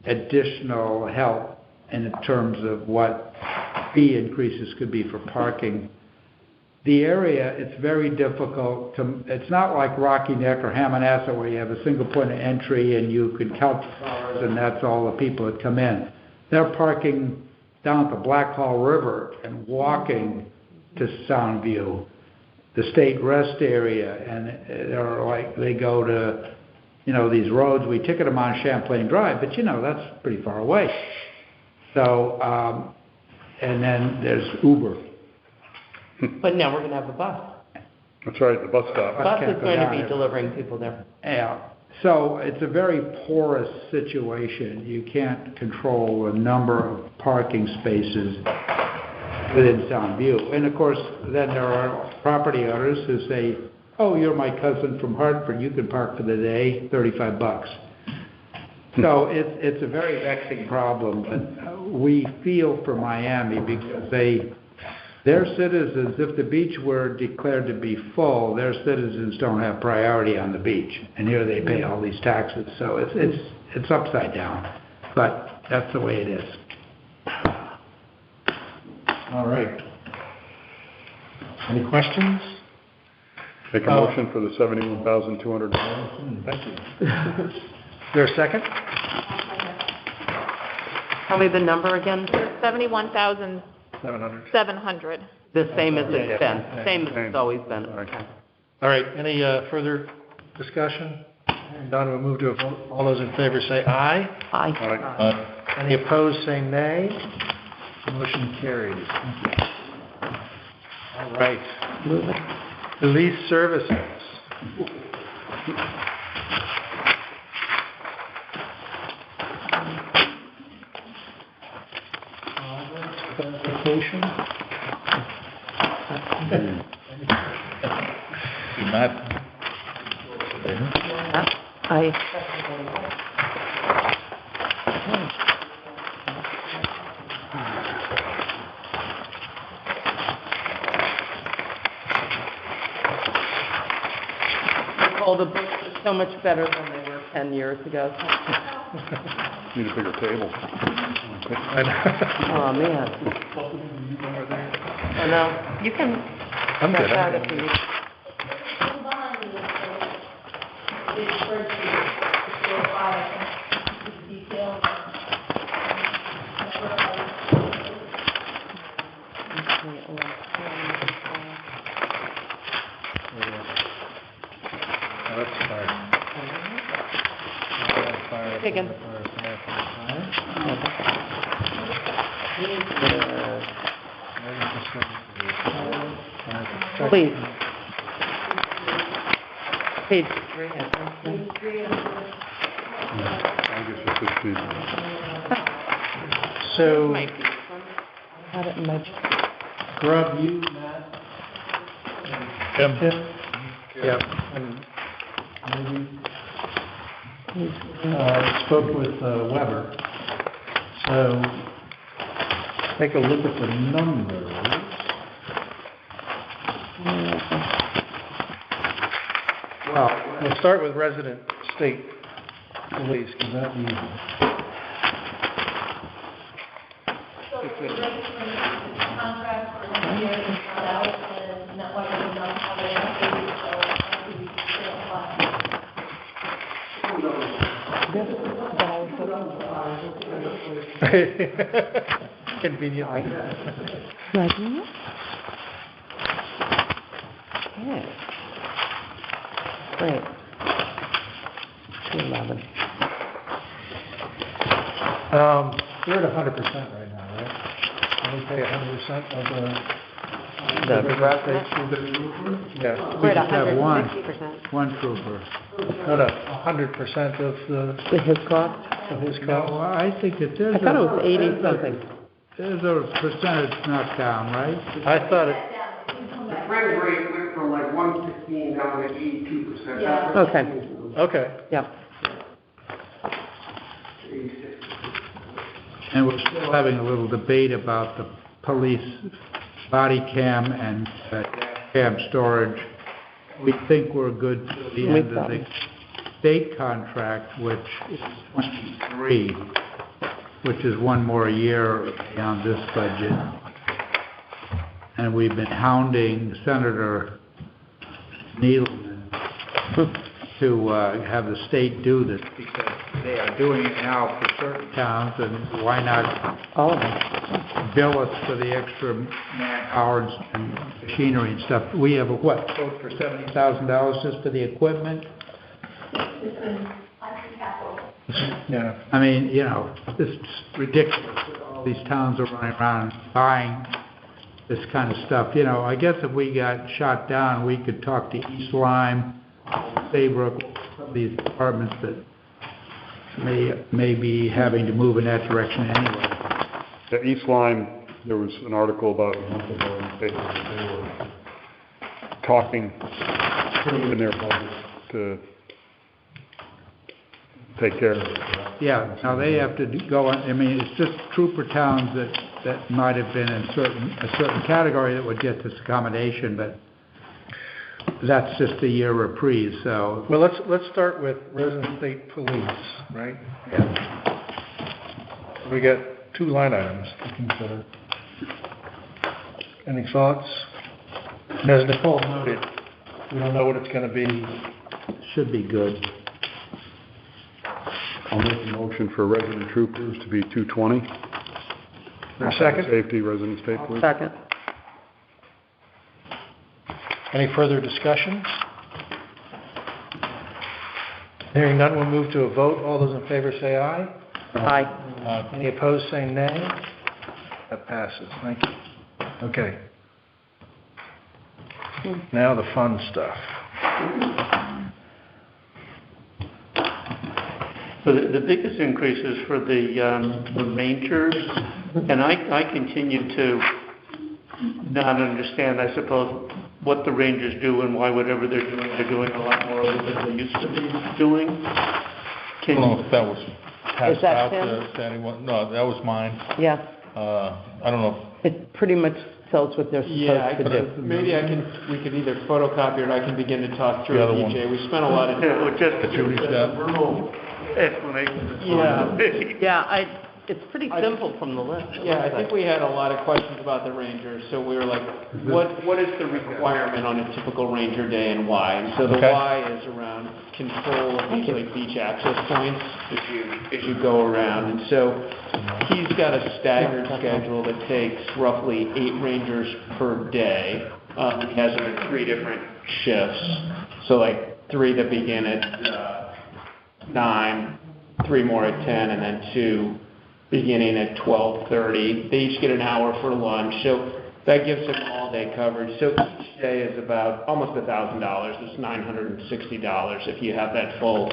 additional help in terms of what fee increases could be for parking. the area, it's very difficult to, it's not like Rocky Neck or Hammonasset where you have a single point of entry and you can count the cars and that's all the people that come in. They're parking down at the Black Hall River and walking to Soundview, the state rest area, and they're like, they go to, you know, these roads, we ticket them on Champlain Drive, but you know, that's pretty far away. So, and then there's Uber. But now we're gonna have a bus. That's right, the bus stop. Bus can't is go going to down be there. delivering people there. Yeah, so it's a very porous situation. You can't control the number of parking spaces within Soundview. And of course, then there are property owners who say, oh, you're my cousin from Hartford, you can park for the day, $35. So it's a very vexing problem, but we feel for Miami because their citizens, if the beach were declared to be full, their citizens don't have priority on the beach. And here they pay all these taxes. So it's upside down. But that's the way it is. All right. Any questions? Make a motion for the $71,200. Thank you. Is there a second? Tell me the number again. 700. 700. The same as it's Yeah. been, same as it's always been. Okay. All right, any further discussion? Done, we'll move to a vote. All those in favor say aye. Aye. Any opposed say nay. Motion carries. All right. Move it. Police services. Clarification? Oh, the books are so much better than they were 10 years ago. Need a bigger table. Oh, man. Oh, no. You can. I'm good. That if you need. Big spreadsheet, it's your file, details. Let's start. Again. Please. Page 3. I guess it's just the, So, Might be this one. I had it in my. Grub, you, Matt? Tim? Yep. And spoke with Weber. So, take a look at the numbers. Well, we'll start with resident state police, because that'd be easy. So we're registering the contract for 1 year, it's not out, and not what we're not having, so we still apply. Convenient. Ready? Okay. Great. 211. We're at 100% right now, right? And we pay 100% of The the resident? Yeah. We We're at just have 160%. one trooper. No, 100% of His cost? his No, cost. I think that there's I thought it was 80 something. There's a percentage knocked down, right? I thought it, The trend rate went from like 116 down to 82%. Yeah. Okay. okay. Yeah. And we're still having a little debate about the police body cam and cam storage. We think we're good to the end of the state contract, which is 23, which is one more year beyond this budget. and we've been hounding Senator Needleman to have the state do this, because they are doing it now for certain towns, and why not bill us for the extra manpower and machinery and stuff? We have a, what, quote for $70,000 just for the equipment? Yeah. I mean, you know, it's ridiculous that all these towns are running around buying this kind of stuff. You know, I guess if we got shot down, we could talk to East Lyme, Saybrook, some of these departments that may be having to move in that direction anyway. The East Lyme, there was an article about a month ago in the paper that they were talking in their budget to take care of it. Yeah, now they have to go on, I mean, it's just trooper towns that might have been in a certain category that would get this accommodation, but that's just a year reprieve, so. Well, let's start with resident state police, right? Yeah. We got 2 line items to consider. Any thoughts? And as Nicole noted, we don't know what it's going to be. Should be good. I'll make a motion for resident troopers to be 220. For a second? Safety, resident state police. Second. Any further discussion? Hearing none, we'll move to a vote. All those in favor say aye. Aye. Any opposed say nay. That passes. Thank you. Okay. Now the fun stuff. So the biggest increase is for the rangers, and I continue to not understand, I suppose, what the rangers do and why whatever they're doing a lot more of it than they used to be doing. I don't know if that was passed that out Tim? to anyone. No, that was mine. Yeah, I don't know. it pretty much tells what they're Yeah, supposed to do. maybe we could either photocopy it or I can begin to talk through The it, other one. EJ. We spent a lot of Yeah, time. well, just Judy's got- verbal explanation. Yeah. Yeah, it's pretty simple from the list. Yeah, I think we had a lot of questions about the Rangers, so we were like, what is the requirement on a typical Ranger day and why? And so the Okay. why is around control of these like beach access points as you go around. And so he's got a staggered schedule that takes roughly 8 Rangers per day. He has them in 3 different shifts. So like 3 that begin at 9, 3 more at 10, and then 2 beginning at 12:30. They each get an hour for lunch, so that gives them all-day coverage. So each day is about almost $1,000. It's $960 if you have that full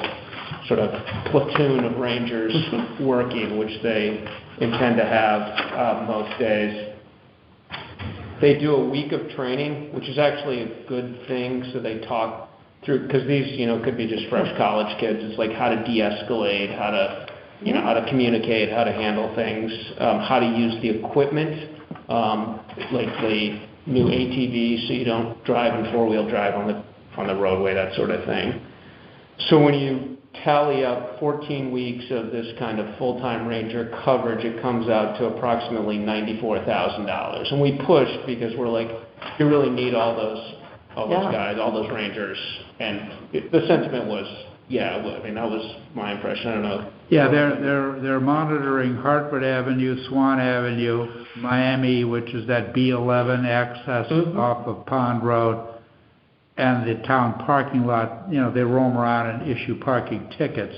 sort of platoon of Rangers working, which they intend to have most days. They do a week of training, which is actually a good thing, so they talk through, because these, could be just fresh college kids. It's like how to de-escalate, how to communicate, how to handle things, how to use the equipment, like the new ATVs, so you don't drive in 4-wheel drive on the roadway, that sort of thing. So when you tally up 14 weeks of this kind of full-time Ranger coverage, it comes out to approximately $94,000. And we pushed because we're like, you really need all those guys, all those Rangers. And the sentiment was, yeah, I mean, that was my impression. I don't know. Yeah, they're monitoring Hartford Avenue, Swan Avenue, Miami, which is that B11 access off of Pond Road, and the town parking lot. They roam around and issue parking tickets.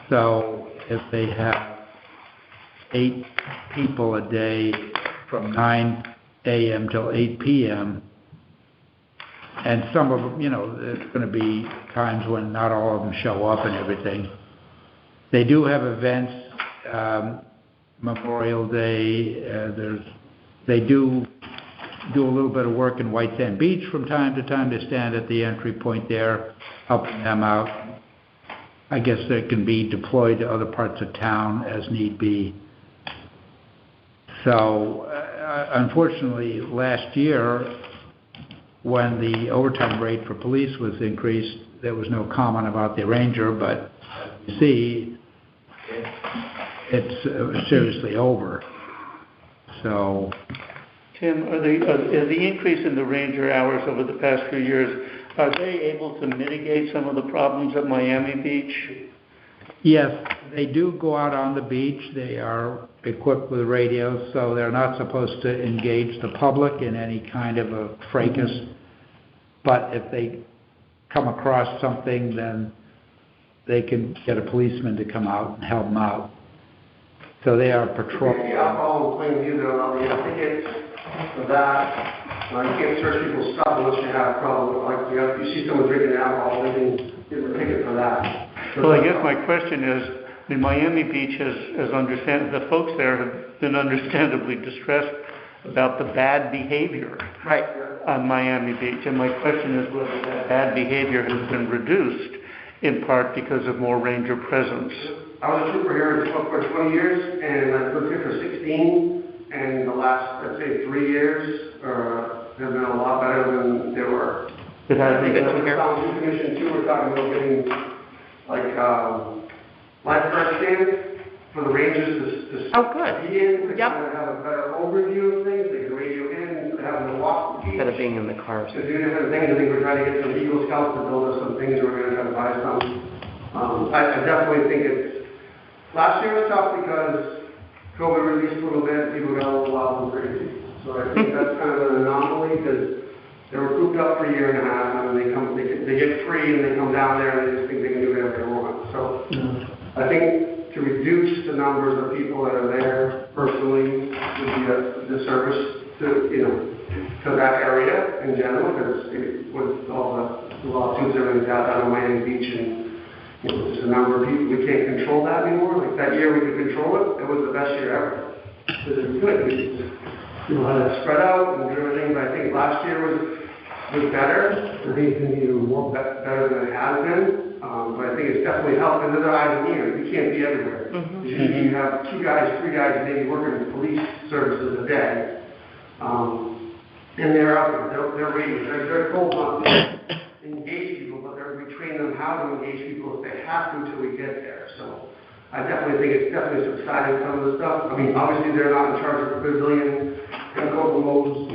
So if they have 8 people a day from 9 a.m. till 8 p.m., and some of them, there's going to be times when not all of them show up and everything. They do have events, Memorial Day. They do a little bit of work in White Sand Beach from time to time. They stand at the entry point there, helping them out. I guess they can be deployed to other parts of town as need be. So, unfortunately, last year, when the overtime rate for police was increased, there was no comment about the Ranger, but you see, it's seriously over. So, Tim, are the increase in the ranger hours over the past few years, are they able to mitigate some of the problems at Miami Beach? Yes, they do go out on the beach. They are equipped with radios, so they're not supposed to engage the public in any kind of a fracas. But if they come across something, then they can get a policeman to come out and help them out. So they are patrolling. The alcohol and clean music, tickets for that. You can't search people's stuff unless you have a problem. Like, if you see someone drinking alcohol, they can give them a ticket for that. Well, I guess my question is, in Miami Beach the folks there have been understandably distressed about the bad behavior on Miami Beach. And my question is whether that bad behavior has been reduced in part because of more ranger presence. I was a trooper here for 20 years, and I was here for 16, and the last, let's say, 3 years have been a lot better than they were. It has been good to hear. The commission too, we're talking about getting lifeguard stands for the rangers to be in, to kind of have a better overview of things. They can radio in, having to walk the beach. Instead of being in the cars. To do different things. I think we're trying to get some Eagle Scouts to build us some things. We're going to try to buy some. I definitely think last year was tough because COVID released a little bit. People got a little wild and crazy. So I think that's kind of an anomaly because they were cooped up for a year and a half, and then they get free and they come down there and they just think they can do whatever they want. So I think to reduce the numbers of people that are there personally would be a disservice to that area in general, because with all the lawsuits and everything down on Miami Beach, and just a number of people, we can't control that anymore. Like that year we could control it. It was the best year ever because it was good. We had it spread out and everything. But I think last year was better. I think it's going to be more better than it has been. But I think it's definitely helped. And there's eyes and ears. We can't be everywhere. You have 2 guys, 3 guys maybe working in police services a day. And they're out there. They're reading. They're told not to engage people, but we train them how to engage people if they have to until we get there. So I definitely think it's definitely subsided some of the stuff. I mean, obviously they're not in charge of the pavilion and local modes,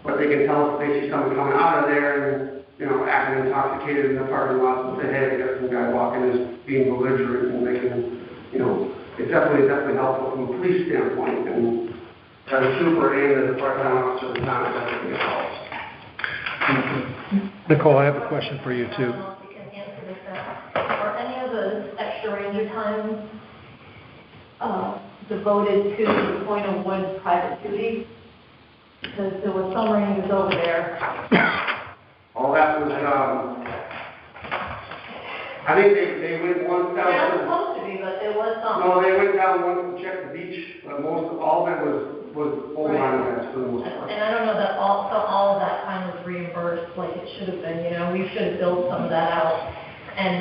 but they can tell us if they see someone coming out of there and, acting intoxicated in the parking lot and say, hey, we got some guy walking is being belligerent, and they can, it's definitely helpful from a police standpoint. And as a trooper and as a part-time officer of the town, it definitely helps. Nicole, I have a question for you too. You can answer this. Are any of the extra ranger time devoted to the Point of Woods private duty? Because there were some rangers over there. All that was, I think they went once down. They're not supposed to be, but there was some. No, they went down once to check the beach, but all of it was full-time events for the most part. And I don't know that all of that time was reimbursed like it should have been, We should have built some of that out. And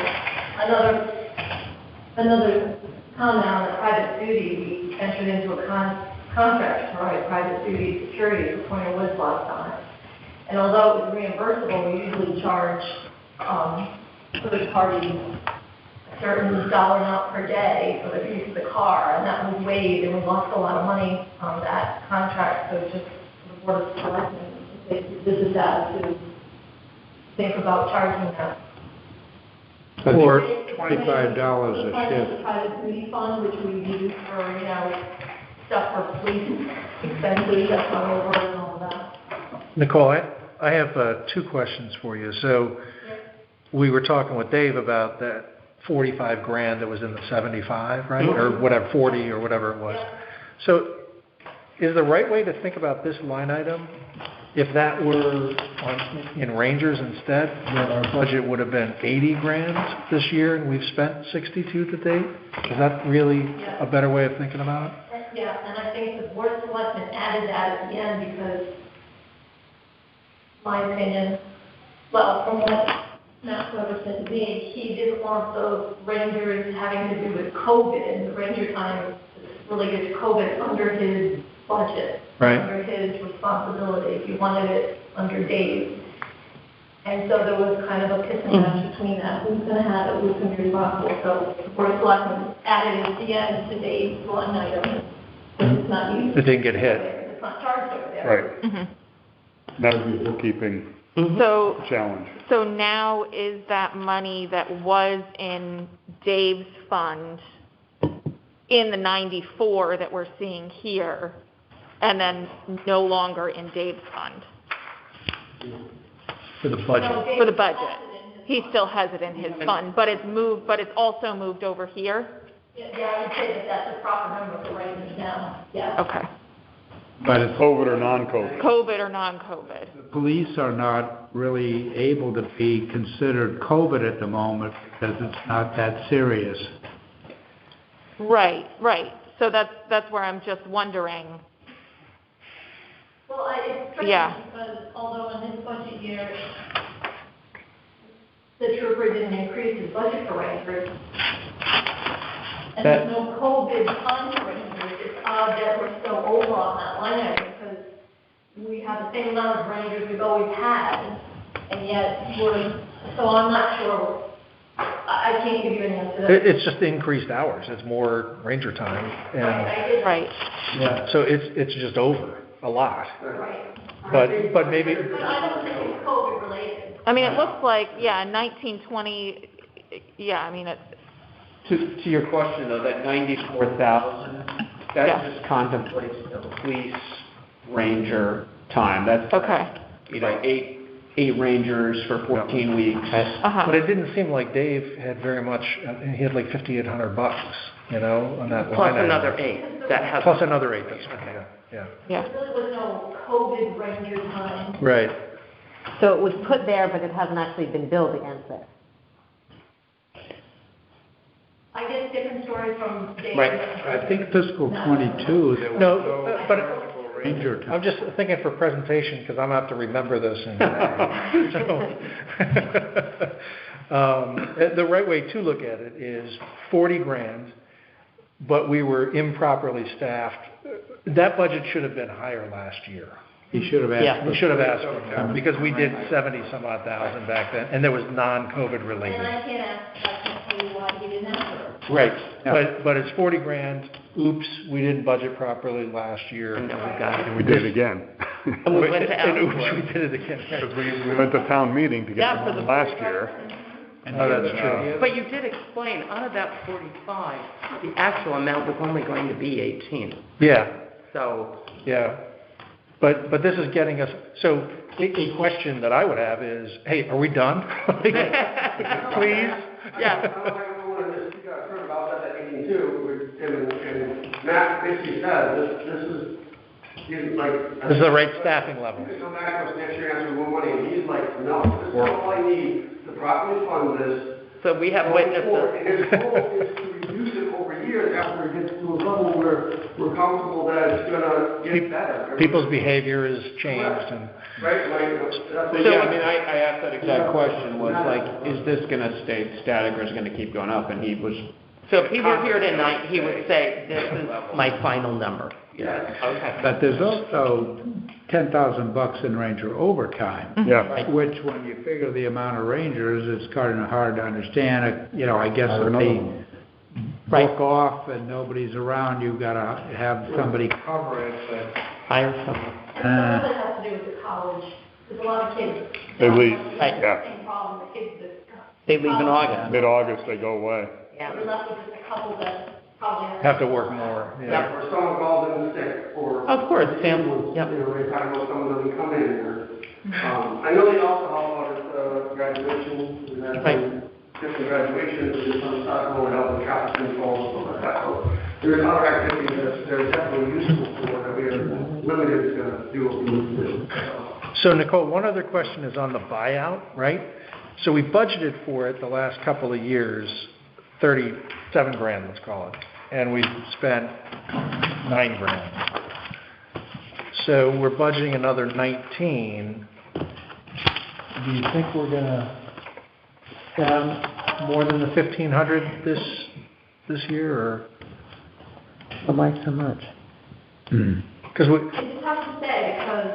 another comment on the private duty, we entered into a contract to provide private duty security for Point of Woods last summer. And although it was reimbursable, we usually charge third parties a certain dollar amount per day for the use of the car, and that was waived, and we lost a lot of money on that contract. So just the Board of Selectmen, this is that to think about charging that. Or $25 a shift. The private duty fund, which we use for, stuff for police expenses, that's not over and all of that. Nicole, I have 2 questions for you. So we were talking with Dave about that 45 grand that was in the 75, right? Or whatever, 40 or whatever it was. So is the right way to think about this line item, if that were in Rangers instead, that our budget would have been 80 grand this year and we've spent 62 to date? Is that really a better way of thinking about it? Yeah, and I think the Board of Selectmen added that at the end because, my opinion, well, from what Matt Weber said to me, he didn't want those rangers having to do with COVID. The ranger time related to COVID under his budget, under his responsibility. He wanted it under Dave's. And so there was kind of a kiss and match between that. Who's going to have it? Who's going to be responsible? So the Board of Selectmen added it at the end to Dave's line item. It's not used. It didn't get hit. it's not charged over there. Right. Mm-hmm. That would be a bookkeeping So, challenge. so now is that money that was in Dave's fund in the 94 that we're seeing here, and then no longer in Dave's fund For the budget. for the budget? He still has it in his fund, but it's moved, but it's also moved over here? Yeah, I would say that that's a proper number for writing it down, yeah. Okay. But it's, COVID or non-COVID? COVID or non-COVID? the police are not really able to be considered COVID at the moment because it's not that serious. Right, right. So that's where I'm just wondering. Well, it's tricky Yeah. because although in this budget year, the trooper didn't increase his budget for rangers, and there's no COVID fund for rangers, it's odd that we're still over on that line item because we have the same amount of rangers we've always had, and yet so I'm not sure. I can't give you an answer to that. It's just increased hours, it's more ranger time, and, Right. yeah, so it's just over a lot. Right. But maybe, But I don't think it's COVID related. I mean, it looks like, yeah, 1920, yeah, I mean, it's, To your question though, that 94,000, that Yeah. just contemplates the police ranger time. That's, okay. eight rangers for 14 weeks. Uh-huh. but it didn't seem like Dave had very much, he had like $5,800, you know, on that line Plus item. another 8 that has. Plus another 8, that's right, yeah. Yeah. There really was no COVID ranger time. Right. So it was put there, but it hasn't actually been billed against it. I get different stories from Dave. Right. I think fiscal '22, there was No, no but ranger time. I'm just thinking for presentation, because I'm going to have to remember this. The right way to look at it is 40 grand, but we were improperly staffed. That budget should have been higher last year. He should have asked. Yeah. We should have asked for more, because we did 70-some odd thousand back then, and there was non-COVID And related. I can't tell you why he didn't ask for it. Right, Yeah. but it's 40 grand, oops, we didn't budget properly last year. And then we got it. And we did it again. And we went to And ask oops, for we it. did it again. Because we went to town meeting to get Yeah, the for the last year. Oh, that's true. But you did explain, out of that 45, the actual amount was only going to be 18. Yeah, So, yeah. But this is getting us, so a question that I would have is, hey, are we done? Please? yeah. You guys heard about that at 82, with Tim and Matt basically said, this is, he's like. This is the right staffing level. You can come back to us next year and ask for more money, and he's like, no, this is all I need to properly fund this. So we have going forward. witnesses. And his goal is to reduce it over years after it gets to a level where we're comfortable that it's gonna get better. People's behavior has changed, and Right, like, that's. So, yeah, I mean, I asked that exact question, was like, is this gonna stay static or is it gonna keep going up? And he was, So if he were here tonight, he would say, this is my final number. Yes. Okay. But there's also $10,000 in ranger overtime. Yeah. Which, when you figure the amount of rangers, it's kind of hard to understand. You know, I guess if they book off and nobody's around, you've got to have somebody cover it, but... Hire someone. Some of it has to do with the college, because a lot of kids. They leave, Right. yeah. Same problem, the kids that. They leave in August. Mid-August, they go away. Yeah. We're left with just a couple that probably. have to work more, yeah. Or someone calls in sick, or. Of course, Sam. You Yep. know, they talk about someone doesn't come in, or, I know they also help out at, graduation, we had some different graduations, we did some stuff, going out with traffic control, and stuff like that, so there's other activities that they're definitely useful for, that we are limited to do what we need to do, so. So Nicole, one other question is on the buyout, right? So we budgeted for it the last couple of years, 37 grand, let's call it, and we spent 9 grand. So we're budgeting another 19. Do you think we're gonna spend more than the 1,500 this year, or? But why so much? Because It's tough to say, because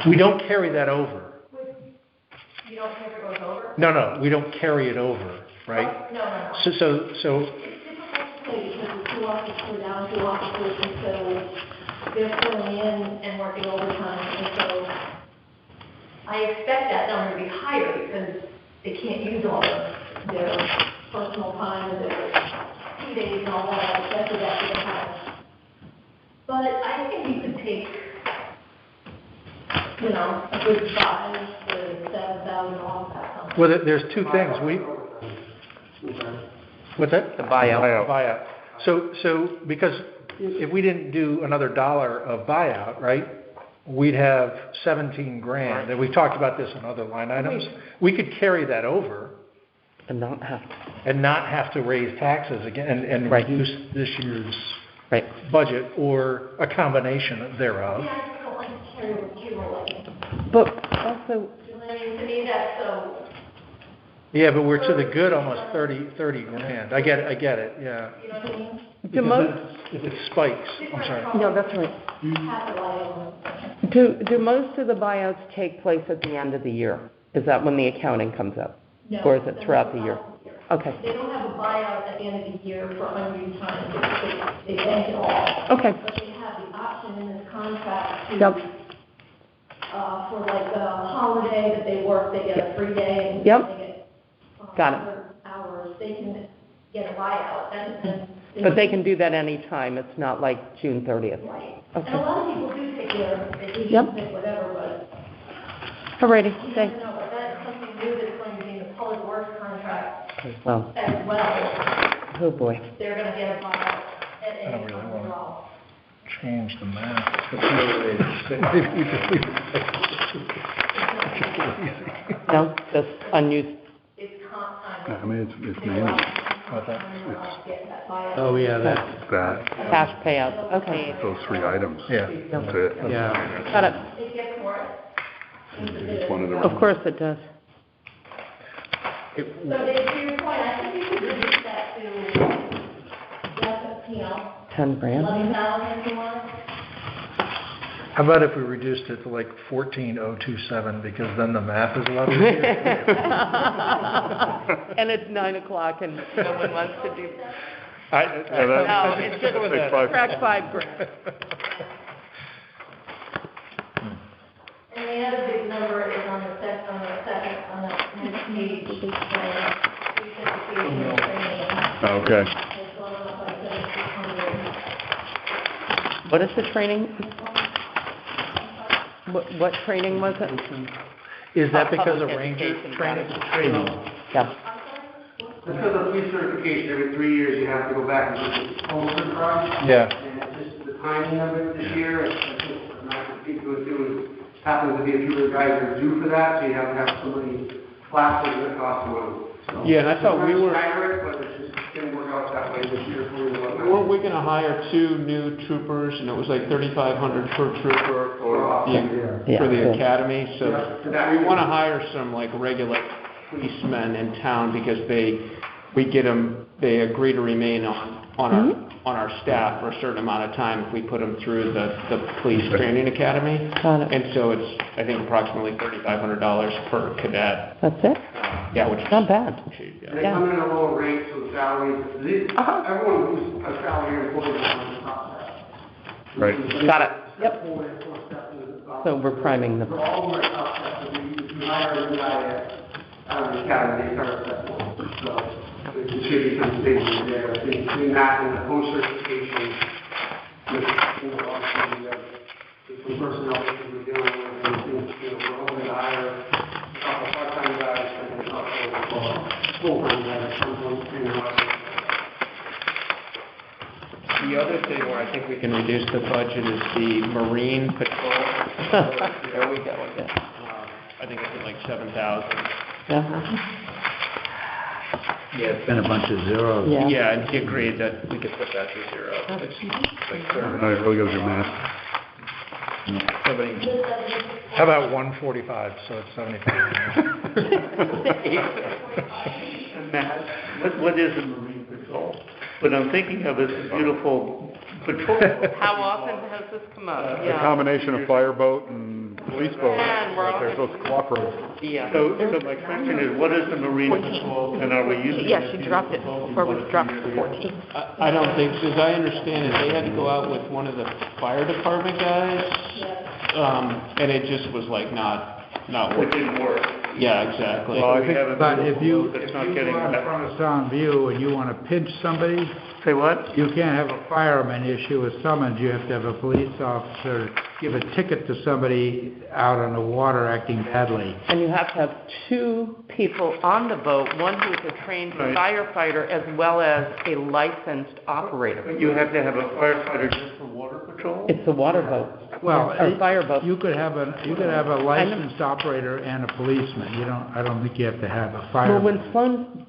we don't carry that over. you don't think it goes over. No, we don't carry it over, right? No. So It's difficult to say, because the two officers go down, two officers, and so they're filling in and working overtime, and so I expect that number to be higher because they can't use all of their personal time and their 2 days and all that, I expected that to the house. But I think you could take, a good 5 to 7,000 off that something. Well, there's two things. What's that? The buyout. Buyout. So because if we didn't do another $1 of buyout, right, we'd have 17 grand. And we've talked about this in other line items. We could carry that over. And not have to raise taxes again and Right. reduce this year's Right. budget or a combination thereof. Yeah, I just don't like to carry over payroll. But also, I mean, to me, that's so, Yeah, but we're to the good almost 30 grand. I get it, yeah. you know what I mean? Because if it spikes, I'm sorry. no, that's right. Capitalize on Do most of the buyouts take place at the end of the year? Is that when the accounting comes up? No, Or is it throughout the year? Okay. They don't have a buyout at the end of the year for unused time, they bank it all. Okay. But they have the option in this contract to, Yep. For like a holiday that they work, they get a free day and Yep. they get. Got it. 100 hours, they can get a buyout, and. But they can do that anytime. It's not like June 30th. Right. Okay. And a lot of people do take their vacation, Yep. take whatever, but Alrighty, you thanks. never know, but that's something new that's going to be in the public works contract Well, as well. oh boy. They're gonna get a buyout at I any don't really time as wanna- well. Change the math. Maybe we just leave it. No, just unused. It's comp time. I mean, it's mainly What's that? Get that buyout. Oh, yeah, that, Cash payouts. Okay. those 3 items. Yeah. That's it. yeah. Got it. It gets worse. Just wanted to. Of course it does. So Dave, to your point, I think you could reduce that to, 10 grand. 11,000 if you want. How about if we reduced it to like 14,027, because then the math is a lot easier? And it's 9 o'clock and no one wants to do. Yeah, No, it's just Take 5. track 5 grand. And the other big number is on the next page, recertification and training. Okay. It's going up by 7,600. What is the training? What training was it? Is that because of Public ranger education, training? Yeah. Because of police certification, every 3 years you have to go back and do the whole certification. Yeah. And it's just the timing of it this year, I think, not to speak to it, happens to be a few of the guys that are due for that, so you have to have somebody classes that cost money. So Yeah, and I thought we were- stagger it, but it just didn't work out that way this year for you. Weren't we gonna hire 2 new troopers, and it was like 3,500 per trooper for Yeah. the academy? So Yeah. we wanna hire some like regular policemen in town because they agree to remain on our staff for a certain amount of time if we put them through the police training academy. Got it. And so it's, I think, approximately $3,500 per cadet. That's it? Yeah, which is Not bad. cheap, yeah. They come in at a lower rate, so the salaries, everyone who's a salary employee is on the top step. Right. Got it. Yep. Four steps to the top. So we're priming them. For all of our top steps, if you hire a new guy at the academy, they start at step 1. So there should be some savings there. I think between that and the post-certification, obviously, there's some personnel issues we're dealing with, and I think, we're hoping to hire a couple part-time guys and a couple full-time guys at some point in our. The other thing where I think we can reduce the budget is the marine patrol. There we go again. I think it's at like 7,000. Yeah, it's been a bunch of zeros. Yeah. Yeah, and he agreed that we could put that to 0. It's like No, it really goes your math. How about 145, so it's 75? Matt, what is a marine patrol? What I'm thinking of is a beautiful patrol. How often has this come up? A combination of fireboat and police boat, that they're supposed to cooperate. Yeah. So my question is, what is the Marine Patrol, and are we using it? Yeah, she dropped it, before it was dropped to 14. I don't think, as I understand it, they had to go out with one of the fire department guys, and it just was like not It working. didn't work. Yeah, exactly. Well, I We think- have a But if you, boat that's if not you getting go in that. front of Sound View and you want to pinch somebody, Say what? you can't have a fireman issue a summons, you have to have a police officer give a ticket to somebody out on the water acting badly. And you have to have two people on the boat, one who is a trained Right. firefighter as well as a licensed operator. You have to have a firefighter just for water patrol? It's a water boat. Well, Or fire boat. you could have a licensed operator and a policeman, I don't think you have to have a Well, fireman. when Sloan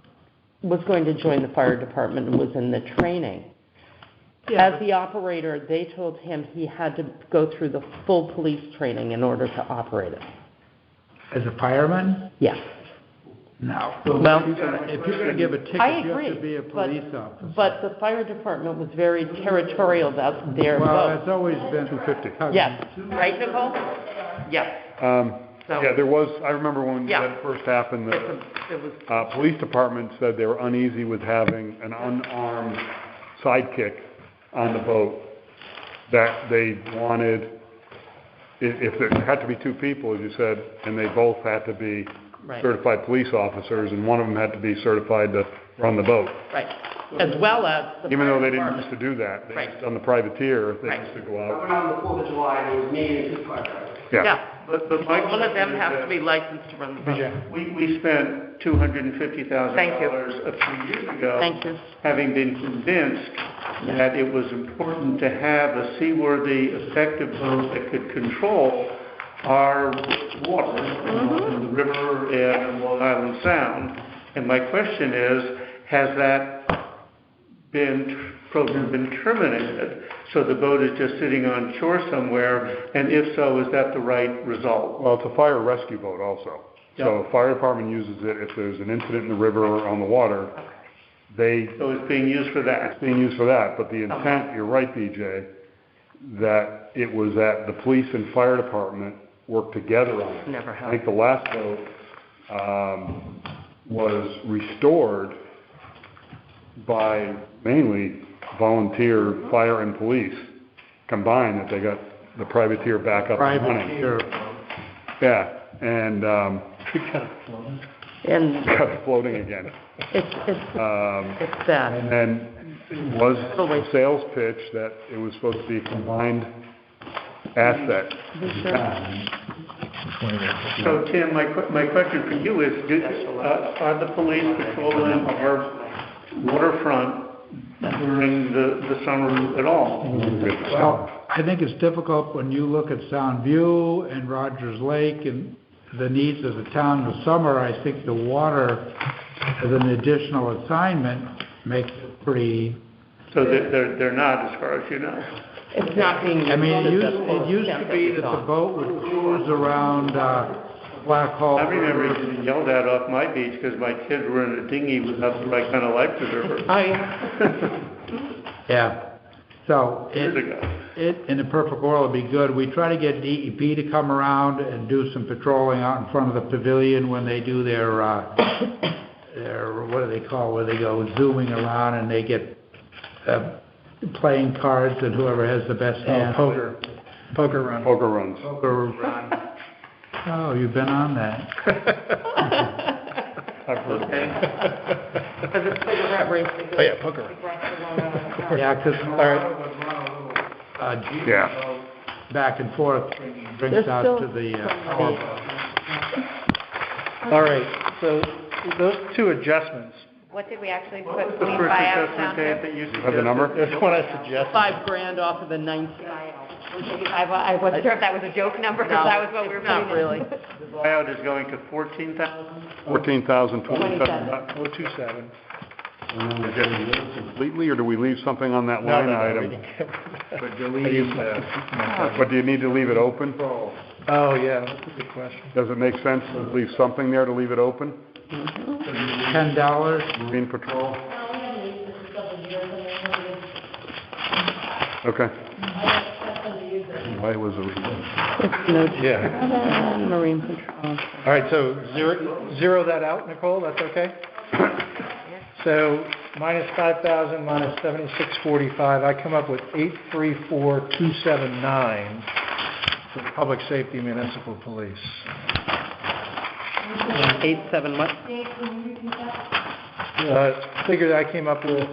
was going to join the fire department and was in the training, as the operator, they told him he had to go through the full police training in order to operate it. As a fireman? Yes. No. Well, If you're gonna give a ticket, I you have agree, to be a police officer. but the fire department was very territorial about their Well, boat. it's always been 250. Yes, right, Nicole? Yes. So- Yeah, there was, I remember when Yeah. that first happened, the It was, police department said they were uneasy with having an unarmed sidekick on the boat, that they wanted, if there had to be two people, as you said, and they both had to be Right. certified police officers, and one of them had to be certified to run the boat. right, as well as the Even though they fire didn't department. used to do that, they Right. used, on the privateer, they Right. used to go I out. went on the 4th of July, and it was me and two firefighters. Yeah, But my one of them question is has that to be licensed to run the boat. We spent $250,000 Thank you. a few years ago. Thank you. Having been convinced that it was important to have a seaworthy, effective boat that could control our water, in the river and Long Island Sound. And my question is, has that program been terminated? So the boat is just sitting on shore somewhere, and if so, is that the right result? Well, it's a fire rescue boat also. So Yeah. fire department uses it if there's an incident in the river or on the water. They, So it's being used for that? it's being used for that, but the intent, you're right, BJ, that it was that the police and fire department worked together on it. Never I have. think the last boat, was restored by mainly volunteer fire and police combined, that they got the privateer back up and running. privateer. Yeah, and, And got it floating again. it's bad. And then it was a sales pitch that it was supposed to be a combined asset. So Tim, my question for you is, are the police patrolling our waterfront during the summer at all? Well, I think it's difficult when you look at Sound View and Rogers Lake and the needs of the town in the summer. I think the water as an additional assignment makes it pretty, So they're not, as far as you know? It's not being used. I mean, to the it full used to extent be we that the thought. boat would cruise around, Black Hawk. I remember getting yelled at off my beach because my kids were in a dinghy without the right kind of life preserver. Oh, yeah. Yeah. So Years ago. it, in a perfect world, would be good. We try to get DEP to come around and do some patrolling out in front of the pavilion when they do their, what do they call, where they go zooming around and they get, playing cards and whoever has the best hand. Poker run. Poker runs. Poker run. Oh, you've been on that. I've heard of it. For the cigarette race. Oh, yeah, poker run. Yeah, 'cause right. would run a little, jeep Yeah. boat back and forth, bringing drinks There's out still to the, some power money. boat. All right, so those two adjustments, What did we actually What put, was the we first buy out adjustment, down Dave, to? that you Have the number? there's one I suggested. $5,000 off of the 19. I wasn't sure if that was a joke number, if that was what we were putting in. Not really. The buyout is going to 14,000? 14,027. 027. And then we get it completely, or do we leave something on that line We item? can get rid of that. But I use that. But do you need to leave it open? Oh, yeah, that's a good question. Does it make sense to leave something there to leave it open? $10. Marine Patrol? No, we haven't used this in a couple of years, I mean, Okay. I expect them to use Why was it? No, Yeah. Marine Patrol. All right, so zero that out, Nicole, that's okay? So minus 5,000, minus 7645, I come up with 834,279 for the public safety municipal police. 87 what? Figure that I came up with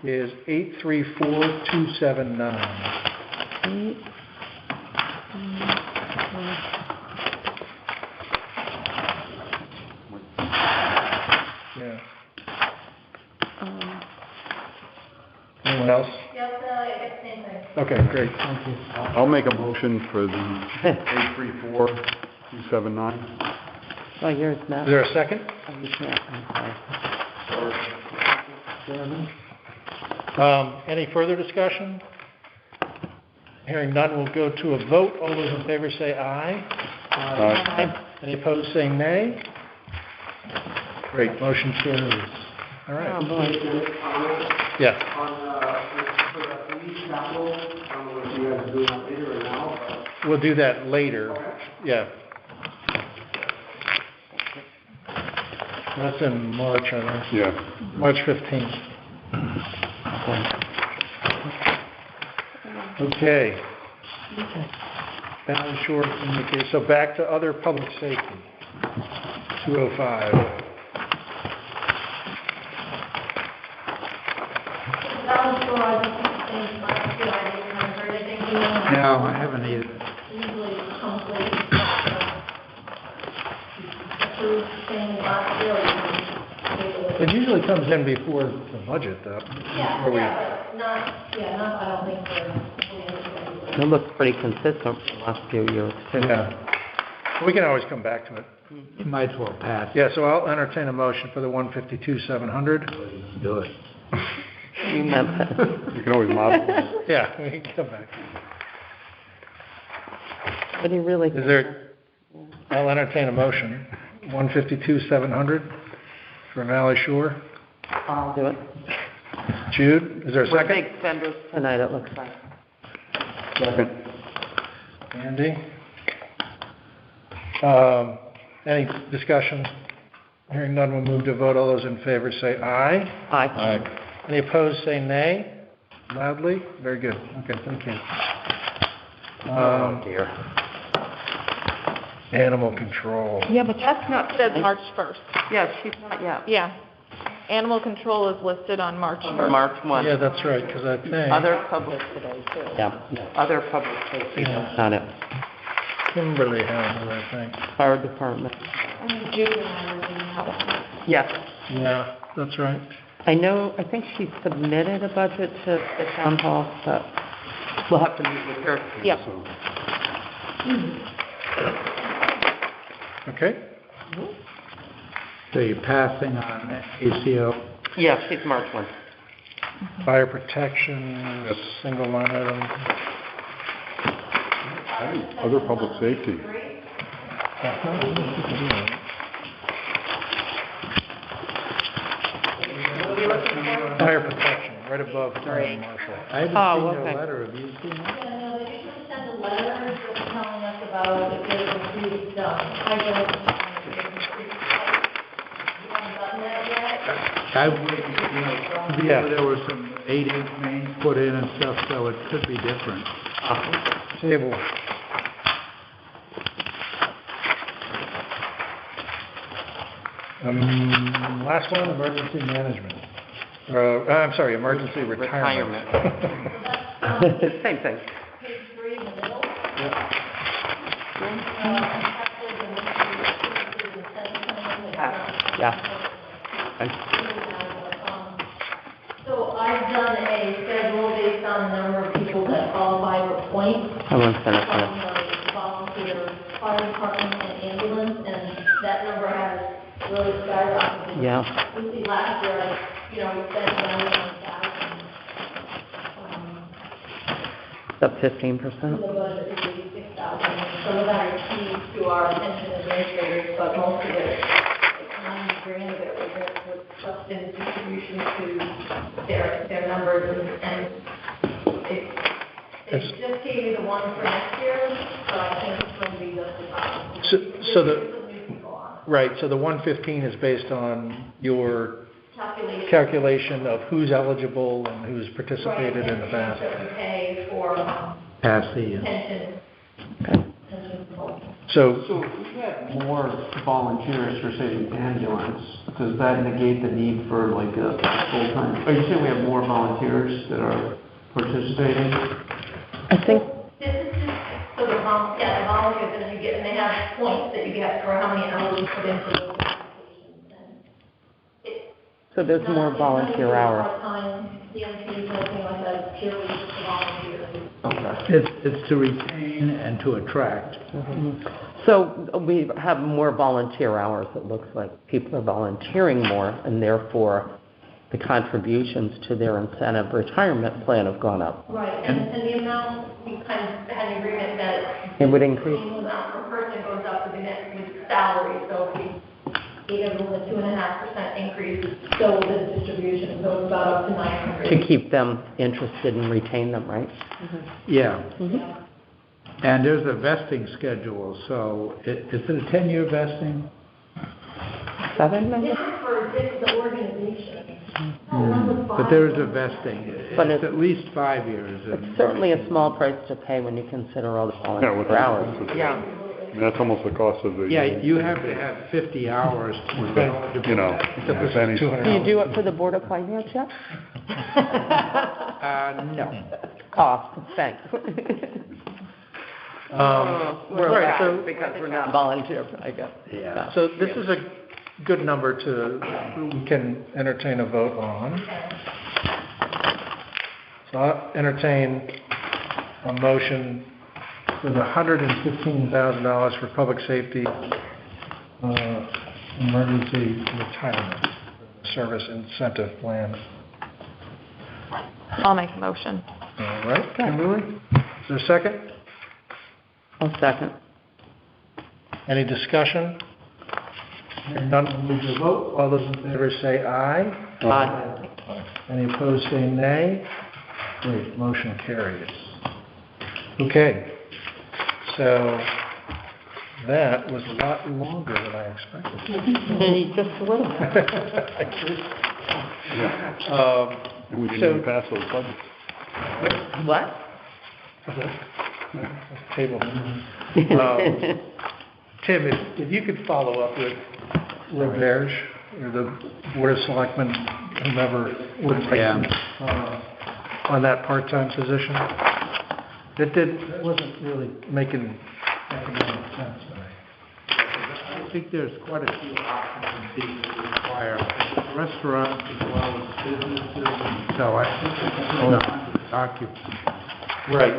is 834,279. Yeah. Anyone else? Yes, I guess same thing. Okay, great, thank you. I'll make a motion for the 834,279. Oh, yours now. Is there a second? Any further discussion? Hearing none, we'll go to a vote. All those in favor say aye. Aye. Any opposed say nay. Great, motion carries. All right. Oh, boy. Yeah. For the police capital, I don't know if you guys are doing that later or now, but. We'll do that later. Yeah. That's in March, I think. Yeah. March 15th. Okay. Valley Shore Communication. So back to other public safety. 205. Valley Shore, I just think last year I didn't heard anything. No, I haven't either. Usually comes late. Approved thing last year. It usually comes in before the budget, though. Yeah, Or we- but not, I don't think we're. It looks pretty consistent for the last few years, too. Yeah. We can always come back to it. You might as well pass. Yeah, so I'll entertain a motion for the 152,700. Do it. You meant that. You can always modify. Yeah, we can come back. But he really. Is there, I'll entertain a motion, 152,700 for Valley Shore. I'll do it. Jude, is there a We're second? big spenders tonight, it looks like. Second. Andy? Any discussion? Hearing none, we'll move to vote. All those in favor say aye. Aye. Any opposed say nay. Loudly? Very good. Okay, thank you. Dear. Animal control. Yeah, but that's not, says March 1st. Yeah, she's not yet. Yeah. Animal control is listed on March 1st. March 1. Yeah, that's right, because I think Other public, yeah, other public safety, that's not it. Kimberly has it, I think. Fire department. Juvenile. Yes. Yeah, that's right. I think she submitted a budget to the town hall, but we'll have to meet with her. Yep. Okay. So you're passing on ACO? Yeah, she's March 1. Fire protection, single line item. Other public safety. Fire protection, right above fire and marshal. I haven't Oh, seen okay. a letter. Have you seen it? Yeah, no, they usually send a letter just telling us about if there's increased, hydro, increased. You haven't gotten that yet? I would, Yeah. there were some 8-inch mains put in and stuff, so it could be different. Table. Last one, emergency management. I'm sorry, emergency retirement. Same thing. Page 3 in the middle. Yeah. So I've done a schedule based on the number of people that qualify for points I won't send it from to the volunteer fire department and ambulance, and that number has really skyrocketed. Yeah. You see, last year, we spent 91,000. Up 15%. The budget is 86,000. Some of that is keys to our pension administrators, but most of it, like 90 grand of it was just in distribution to their numbers, and It just gave me the one for next year, so I think it's going to be just the top. So right, so the 115 is based on your calculation of who's eligible and who's participated in the past. That we pay for Passy. pension. So, if we had more volunteers for, say, the ambulance, does that negate the need for like a full-time? Are you saying we have more volunteers that are participating? I think, This is just, so the volunteers that you get, and they have points that you get for how many hours you put in for those applications. And so there's more volunteer hours. Part-time, DMTs, nothing like that, purely just for volunteers. It's to retain and to attract. So we have more volunteer hours, it looks like. People are volunteering more, and therefore the contributions to their incentive retirement plan have gone up. Right, and the amount, we kind of had an agreement that It would increase. the amount per person goes up with the salary, so if we gave them a 2.5% increase, so will the distribution, so it's about up to 900. To keep them interested and retain them, right? Yeah. And there's a vesting schedule, so is it a 10-year vesting? 7 maybe? This is for the organization. But there is a vesting. But It's at least 5 years. It's certainly a small price to pay when you consider all the volunteer hours. Yeah. That's almost the cost of the. Yeah, you have to have 50 hours to be eligible. You know, pennies. Do you do it for the Board of Finance yet? No. Cost, thanks. We're right, so, because we're not volunteer, I guess. Yeah. so this is a good number we can entertain a vote on. So I'll entertain a motion for the $115,000 for public safety emergency retirement service incentive plan. I'll make a motion. All right, Kimberly? Is there a second? I'll second. Any discussion? Hearing none, we'll move to vote. All those in favor say aye. Aye. Any opposed say nay. Great, motion carries. Okay, so that was a lot longer than I expected. Just a little. And we didn't So- even pass those budgets. What? Table. Tim, if you could follow up with Roberge, or the Board of Selectmen, whomever, on that part-time position. It wasn't really making economic sense to me. I think there's quite a few options in these that require restaurants as well as businesses, so I think it's only 100 occupants. Right.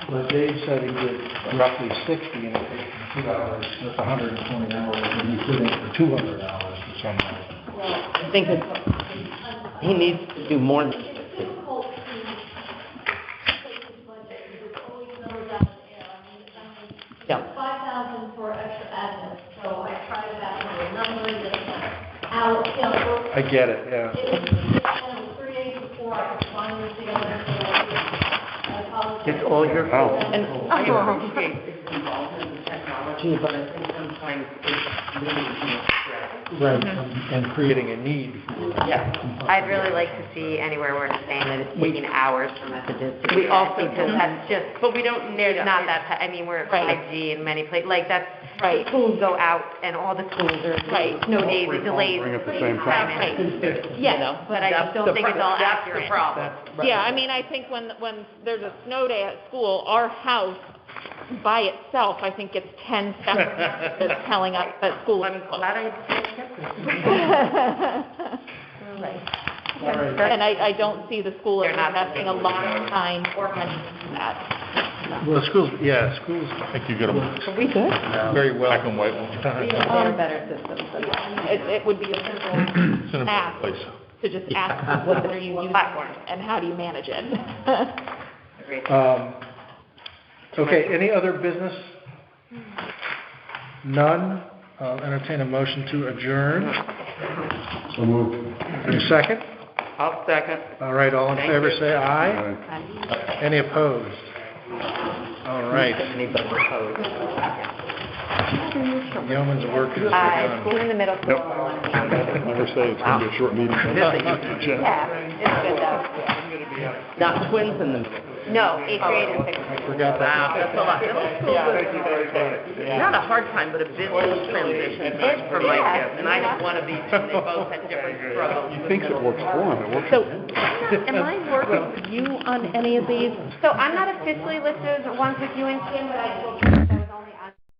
But Dave said he did roughly 60 and it takes him 2 hours, that's 120 hours, and he put in for 200 hours or something. I think he needs to do more than Difficult to take his budget, because it's always numbers out of the air. I mean, it's Yeah. 5,000 for extra admin, so I tried to back into a number, then out, I get it, yeah. It was 3 days before I could finally see all this. I apologize. It's all your fault. And I appreciate this involvement in technology, but I think sometimes it's really stress. Right, and creating a need. Yeah. I'd really like to see anywhere where it's saying that it's taking hours for messages to We get, also because do. that's just, But we don't need there's not that, I mean, we're at Right. 5G in many places, like, that's, Right. schools go out, and all the schools are, Right. no days, delays. Ring at the same time. Yeah. But I just don't think it's all accurate. That's the problem. Yeah, I mean, I think when there's a snow day at school, our house by itself, I think gets 10 messages telling us that school is I'm closed. glad I And I don't see the school They're not investing a lot of time or money in that. Well, schools, I think you get them Are we good? very well. black and white all the time. They're better systems than It would be a simple It's in a better ask place. to just ask, what are you using and how do you manage it? Okay, any other business? None? I'll entertain a motion to adjourn. So moved. Any second? I'll second. All right, all in Thank favor you. say aye. Any opposed? right. Anybody opposed? Yeoman's work has Two begun. in the middle school and one in the elementary. Never say it's gonna be a short meeting. Yeah, it's good though. Not twins in the middle. No, 8th grade and 6th grade. Forgot that. Wow, that's a lot. Middle school was not a hard time, but a bit of a transition time for my kids. And I have one of each, and they both had different struggles. He thinks it works for him, it works. So, am I working with you on any of these? So I'm not officially listed as once with UNC, but I will